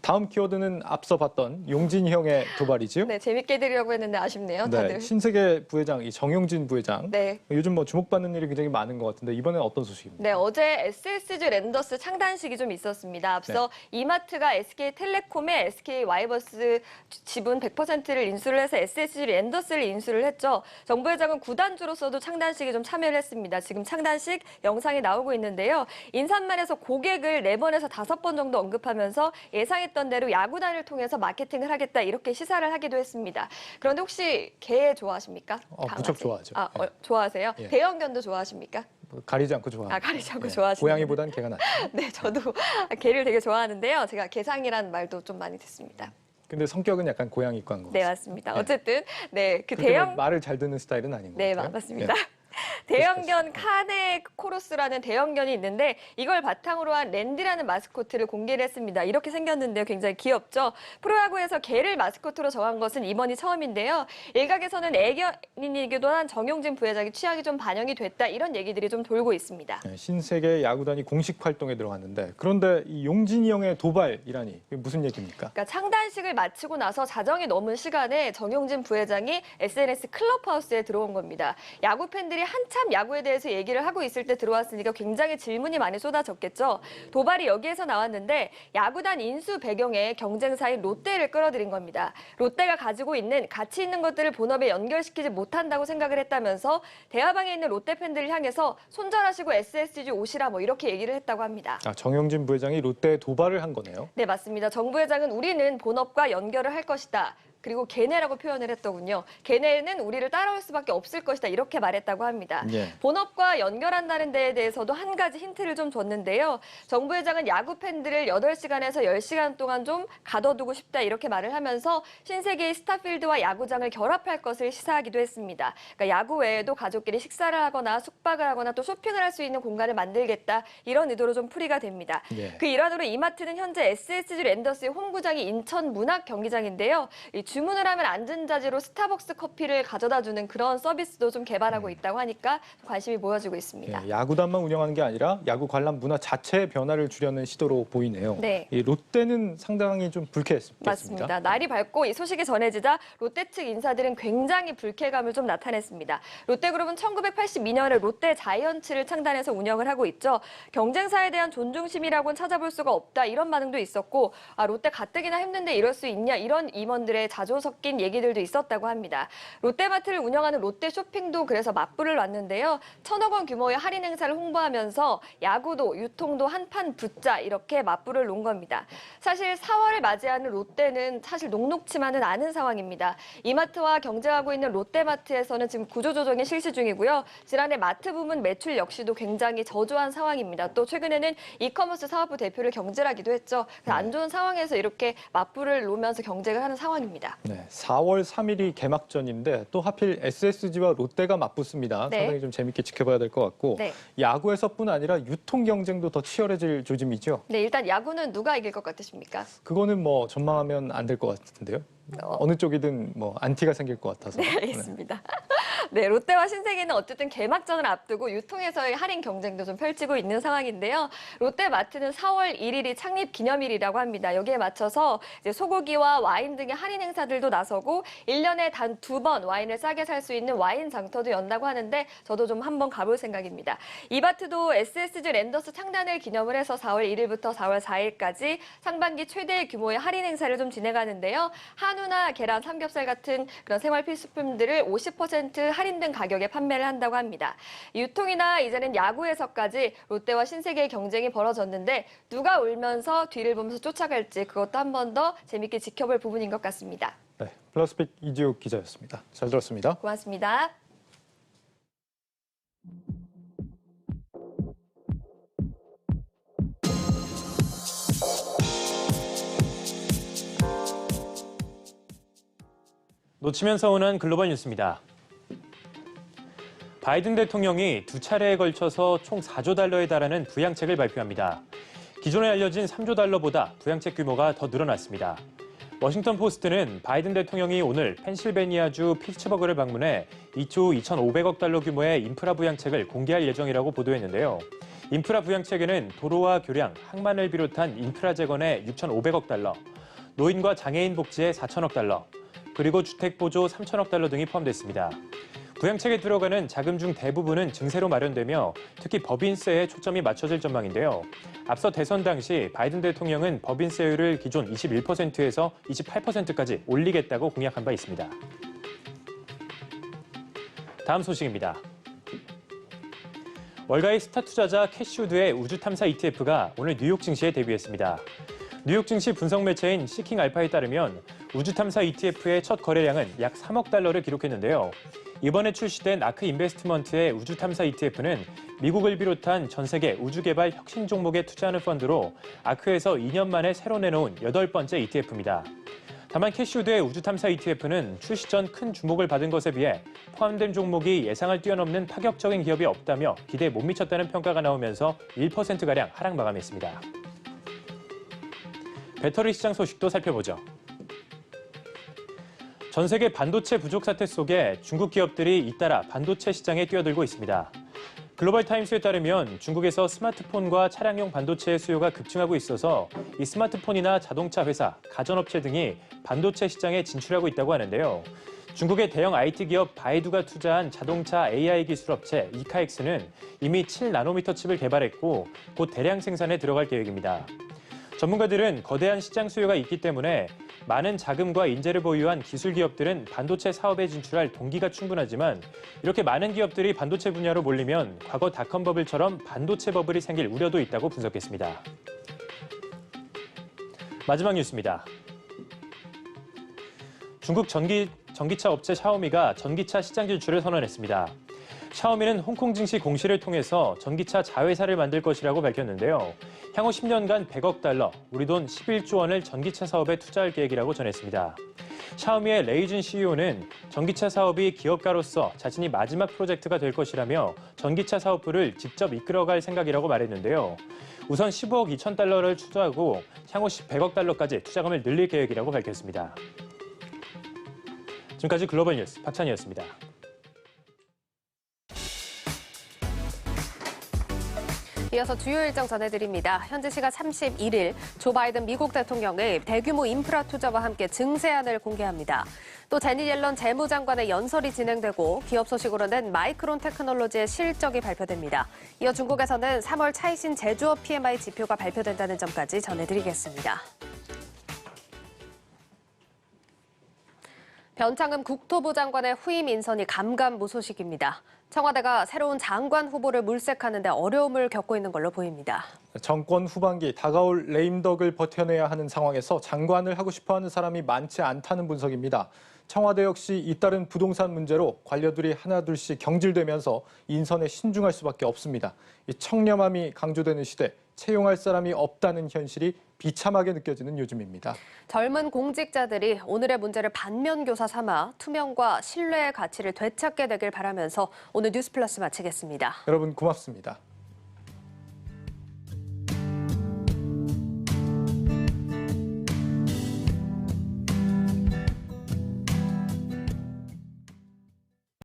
다음 키워드는 앞서 봤던 용진형의 도발이지요? 네, 재밌게 드리려고 했는데 아쉽네요, 다들. 신세계 부회장, 이 정용진 부회장. 요즘 뭐 주목받는 일이 굉장히 많은 것 같은데 이번엔 어떤 소식입니까? 네, 어제 SSG 랜더스 창단식이 좀 있었습니다. 앞서 이마트가 SK텔레콤에 SK와이버스 지분 100%를 인수를 해서 SSG 랜더스를 인수를 했죠. 정 부회장은 구단주로서도 창단식에 좀 참여를 했습니다. 지금 창단식 영상이 나오고 있는데요. 인사말에서 고객을 4번에서 5번 정도 언급하면서 예상했던 대로 야구단을 통해서 마케팅을 하겠다 이렇게 시사를 하기도 했습니다. 그런데 혹시 개 좋아하십니까? 무척 좋아하죠. 좋아하세요? 대형견도 좋아하십니까? 가리지 않고 좋아합니다. 가리지 않고 좋아하시는. 고양이보단 개가 낫죠. 네, 저도 개를 되게 좋아하는데요. 제가 개상이라는 말도 좀 많이 듣습니다. 근데 성격은 약간 고양이과인 것 같습니다. 네, 맞습니다. 어쨌든 그 대형 말을 잘 듣는 스타일은 아닌 것 같아요. 네, 맞습니다. 대형견 카네코로스라는 대형견이 있는데 이걸 바탕으로 한 랜디라는 마스코트를 공개를 했습니다. 이렇게 생겼는데요. 굉장히 귀엽죠? 프로야구에서 개를 마스코트로 정한 것은 이번이 처음인데요. 일각에서는 애견인이기도 한 정용진 부회장의 취향이 좀 반영이 됐다 이런 얘기들이 좀 돌고 있습니다. 신세계 야구단이 공식 활동에 들어갔는데 그런데 이 용진이 형의 도발이라니 이게 무슨 얘기입니까? 그러니까 창단식을 마치고 나서 자정이 넘은 시간에 정용진 부회장이 SNS 클럽하우스에 들어온 겁니다. 야구 팬들이 한참 야구에 대해서 얘기를 하고 있을 때 들어왔으니까 굉장히 질문이 많이 쏟아졌겠죠. 도발이 여기에서 나왔는데 야구단 인수 배경에 경쟁사인 롯데를 끌어들인 겁니다. 롯데가 가지고 있는 가치 있는 것들을 본업에 연결시키지 못한다고 생각을 했다면서 대화방에 있는 롯데 팬들을 향해서 손절하시고 SSG 오시라 뭐 이렇게 얘기를 했다고 합니다. 정용진 부회장이 롯데에 도발을 한 거네요. 네, 맞습니다. 정 부회장은 우리는 본업과 연결을 할 것이다. 그리고 걔네라고 표현을 했더군요. 걔네는 우리를 따라올 수밖에 없을 것이다 이렇게 말했다고 합니다. 본업과 연결한다는 데에 대해서도 한 가지 힌트를 좀 줬는데요. 정부 회장은 야구 팬들을 8시간에서 10시간 동안 좀 가둬두고 싶다 이렇게 말을 하면서 신세계의 스타필드와 야구장을 결합할 것을 시사하기도 했습니다. 그러니까 야구 외에도 가족끼리 식사를 하거나 숙박을 하거나 또 쇼핑을 할 수 있는 공간을 만들겠다 이런 의도로 좀 풀이가 됩니다. 그 일환으로 이마트는 현재 SSG 랜더스의 홈구장이 인천 문학 경기장인데요. 주문을 하면 앉은 자리로 스타벅스 커피를 가져다주는 그런 서비스도 좀 개발하고 있다고 하니까 관심이 모여지고 있습니다. 야구단만 운영하는 게 아니라 야구 관람 문화 자체의 변화를 주려는 시도로 보이네요. 이 롯데는 상당히 좀 불쾌했습니다. 맞습니다. 날이 밝고 이 소식이 전해지자 롯데 측 인사들은 굉장히 불쾌감을 좀 나타냈습니다. 롯데그룹은 1982년에 롯데 자이언츠를 창단해서 운영을 하고 있죠. 경쟁사에 대한 존중심이라고는 찾아볼 수가 없다 이런 반응도 있었고 롯데 가뜩이나 힘든데 이럴 수 있냐 이런 임원들의 자조 섞인 얘기들도 있었다고 합니다. 롯데마트를 운영하는 롯데쇼핑도 그래서 맞불을 놨는데요. 1,000억 원 규모의 할인 행사를 홍보하면서 야구도 유통도 한판 붙자 이렇게 맞불을 놓은 겁니다. 사실 4월을 맞이하는 롯데는 사실 녹록치만은 않은 상황입니다. 이마트와 경쟁하고 있는 롯데마트에서는 지금 구조조정이 실시 중이고요. 지난해 마트 부문 매출 역시도 굉장히 저조한 상황입니다. 또 최근에는 이커머스 사업부 대표를 경질하기도 했죠. 그래서 안 좋은 상황에서 이렇게 맞불을 놓으면서 경쟁을 하는 상황입니다. 4월 3일이 개막전인데 또 하필 SSG와 롯데가 맞붙습니다. 상당히 좀 재밌게 지켜봐야 될 것 같고 야구에서뿐 아니라 유통 경쟁도 더 치열해질 조짐이죠. 네, 일단 야구는 누가 이길 것 같으십니까? 그거는 뭐 전망하면 안 될 것 같은데요. 어느 쪽이든 뭐 안티가 생길 것 같아서. 네, 알겠습니다. 네, 롯데와 신세계는 어쨌든 개막전을 앞두고 유통에서의 할인 경쟁도 좀 펼치고 있는 상황인데요. 롯데마트는 4월 1일이 창립 기념일이라고 합니다. 여기에 맞춰서 이제 소고기와 와인 등의 할인 행사들도 나서고 1년에 단 2번 와인을 싸게 살 수 있는 와인 장터도 연다고 하는데 저도 좀 한번 가볼 생각입니다. 이마트도 SSG 랜더스 창단을 기념을 해서 4월 1일부터 4월 4일까지 상반기 최대 규모의 할인 행사를 좀 진행하는데요. 한우나 계란, 삼겹살 같은 그런 생활 필수품들을 50% 할인된 가격에 판매를 한다고 합니다. 유통이나 이제는 야구에서까지 롯데와 신세계의 경쟁이 벌어졌는데 누가 울면서 뒤를 보면서 쫓아갈지 그것도 한 번 더 재밌게 지켜볼 부분인 것 같습니다. 네, 플러스픽 이지욱 기자였습니다. 잘 들었습니다. 고맙습니다. 놓치면 서운한 글로벌 뉴스입니다. 바이든 대통령이 2차례에 걸쳐서 총 4조 달러에 달하는 부양책을 발표합니다. 기존에 알려진 3조 달러보다 부양책 규모가 더 늘어났습니다. 워싱턴 포스트는 바이든 대통령이 오늘 펜실베니아주 피츠버그를 방문해 2조 2,500억 달러 규모의 인프라 부양책을 공개할 예정이라고 보도했는데요. 인프라 부양책에는 도로와 교량, 항만을 비롯한 인프라 재건에 6,500억 달러, 노인과 장애인 복지에 4,000억 달러, 그리고 주택 보조 3,000억 달러 등이 포함됐습니다. 부양책에 들어가는 자금 중 대부분은 증세로 마련되며 특히 법인세에 초점이 맞춰질 전망인데요. 앞서 대선 당시 바이든 대통령은 법인세율을 기존 21%에서 28%까지 올리겠다고 공약한 바 있습니다. 다음 소식입니다. 월가의 스타 투자자 캐시우드의 우주 탐사 ETF가 오늘 뉴욕 증시에 데뷔했습니다. 뉴욕 증시 분석 매체인 시킹 알파에 따르면 우주 탐사 ETF의 첫 거래량은 약 3억 달러를 기록했는데요. 이번에 출시된 아크 인베스트먼트의 우주 탐사 ETF는 미국을 비롯한 전 세계 우주 개발 혁신 종목에 투자하는 펀드로 아크에서 2년 만에 새로 내놓은 8번째 ETF입니다. 다만 캐시우드의 우주 탐사 ETF는 출시 전 큰 주목을 받은 것에 비해 포함된 종목이 예상을 뛰어넘는 파격적인 기업이 없다며 기대에 못 미쳤다는 평가가 나오면서 1%가량 하락 마감했습니다. 배터리 시장 소식도 살펴보죠. 전 세계 반도체 부족 사태 속에 중국 기업들이 잇따라 반도체 시장에 뛰어들고 있습니다. 글로벌 타임스에 따르면 중국에서 스마트폰과 차량용 반도체의 수요가 급증하고 있어서 이 스마트폰이나 자동차 회사, 가전업체 등이 반도체 시장에 진출하고 있다고 하는데요. 중국의 대형 IT 기업 바이두가 투자한 자동차 AI 기술 업체 이카엑스는 이미 7나노미터 칩을 개발했고 곧 대량 생산에 들어갈 계획입니다. 전문가들은 거대한 시장 수요가 있기 때문에 많은 자금과 인재를 보유한 기술 기업들은 반도체 사업에 진출할 동기가 충분하지만 이렇게 많은 기업들이 반도체 분야로 몰리면 과거 닷컴 버블처럼 반도체 버블이 생길 우려도 있다고 분석했습니다. 마지막 뉴스입니다. 중국 전기차 업체 샤오미가 전기차 시장 진출을 선언했습니다. 샤오미는 홍콩 증시 공시를 통해서 전기차 자회사를 만들 것이라고 밝혔는데요. 향후 10년간 100억 달러, 우리 돈 11조 원을 전기차 사업에 투자할 계획이라고 전했습니다. 샤오미의 레이준 CEO는 전기차 사업이 기업가로서 자신이 마지막 프로젝트가 될 것이라며 전기차 사업부를 직접 이끌어갈 생각이라고 말했는데요. 우선 15억 2천 달러를 투자하고 향후 100억 달러까지 투자금을 늘릴 계획이라고 밝혔습니다. 지금까지 글로벌 뉴스 박찬희였습니다. 이어서 주요 일정 전해드립니다. 현지 시각 31일 조 바이든 미국 대통령의 대규모 인프라 투자와 함께 증세안을 공개합니다. 또 제니 옐런 재무장관의 연설이 진행되고 기업 소식으로는 마이크론 테크놀로지의 실적이 발표됩니다. 이어 중국에서는 3월 차이신 제조업 PMI 지표가 발표된다는 점까지 전해드리겠습니다. 변창흠 국토부 장관의 후임 인선이 감감무소식입니다. 청와대가 새로운 장관 후보를 물색하는 데 어려움을 겪고 있는 걸로 보입니다. 정권 후반기 다가올 레임덕을 버텨내야 하는 상황에서 장관을 하고 싶어하는 사람이 많지 않다는 분석입니다. 청와대 역시 잇따른 부동산 문제로 관료들이 하나둘씩 경질되면서 인선에 신중할 수밖에 없습니다. 이 청렴함이 강조되는 시대, 채용할 사람이 없다는 현실이 비참하게 느껴지는 요즘입니다. 젊은 공직자들이 오늘의 문제를 반면교사 삼아 투명과 신뢰의 가치를 되찾게 되길 바라면서 오늘 뉴스 플러스 마치겠습니다. 여러분 고맙습니다.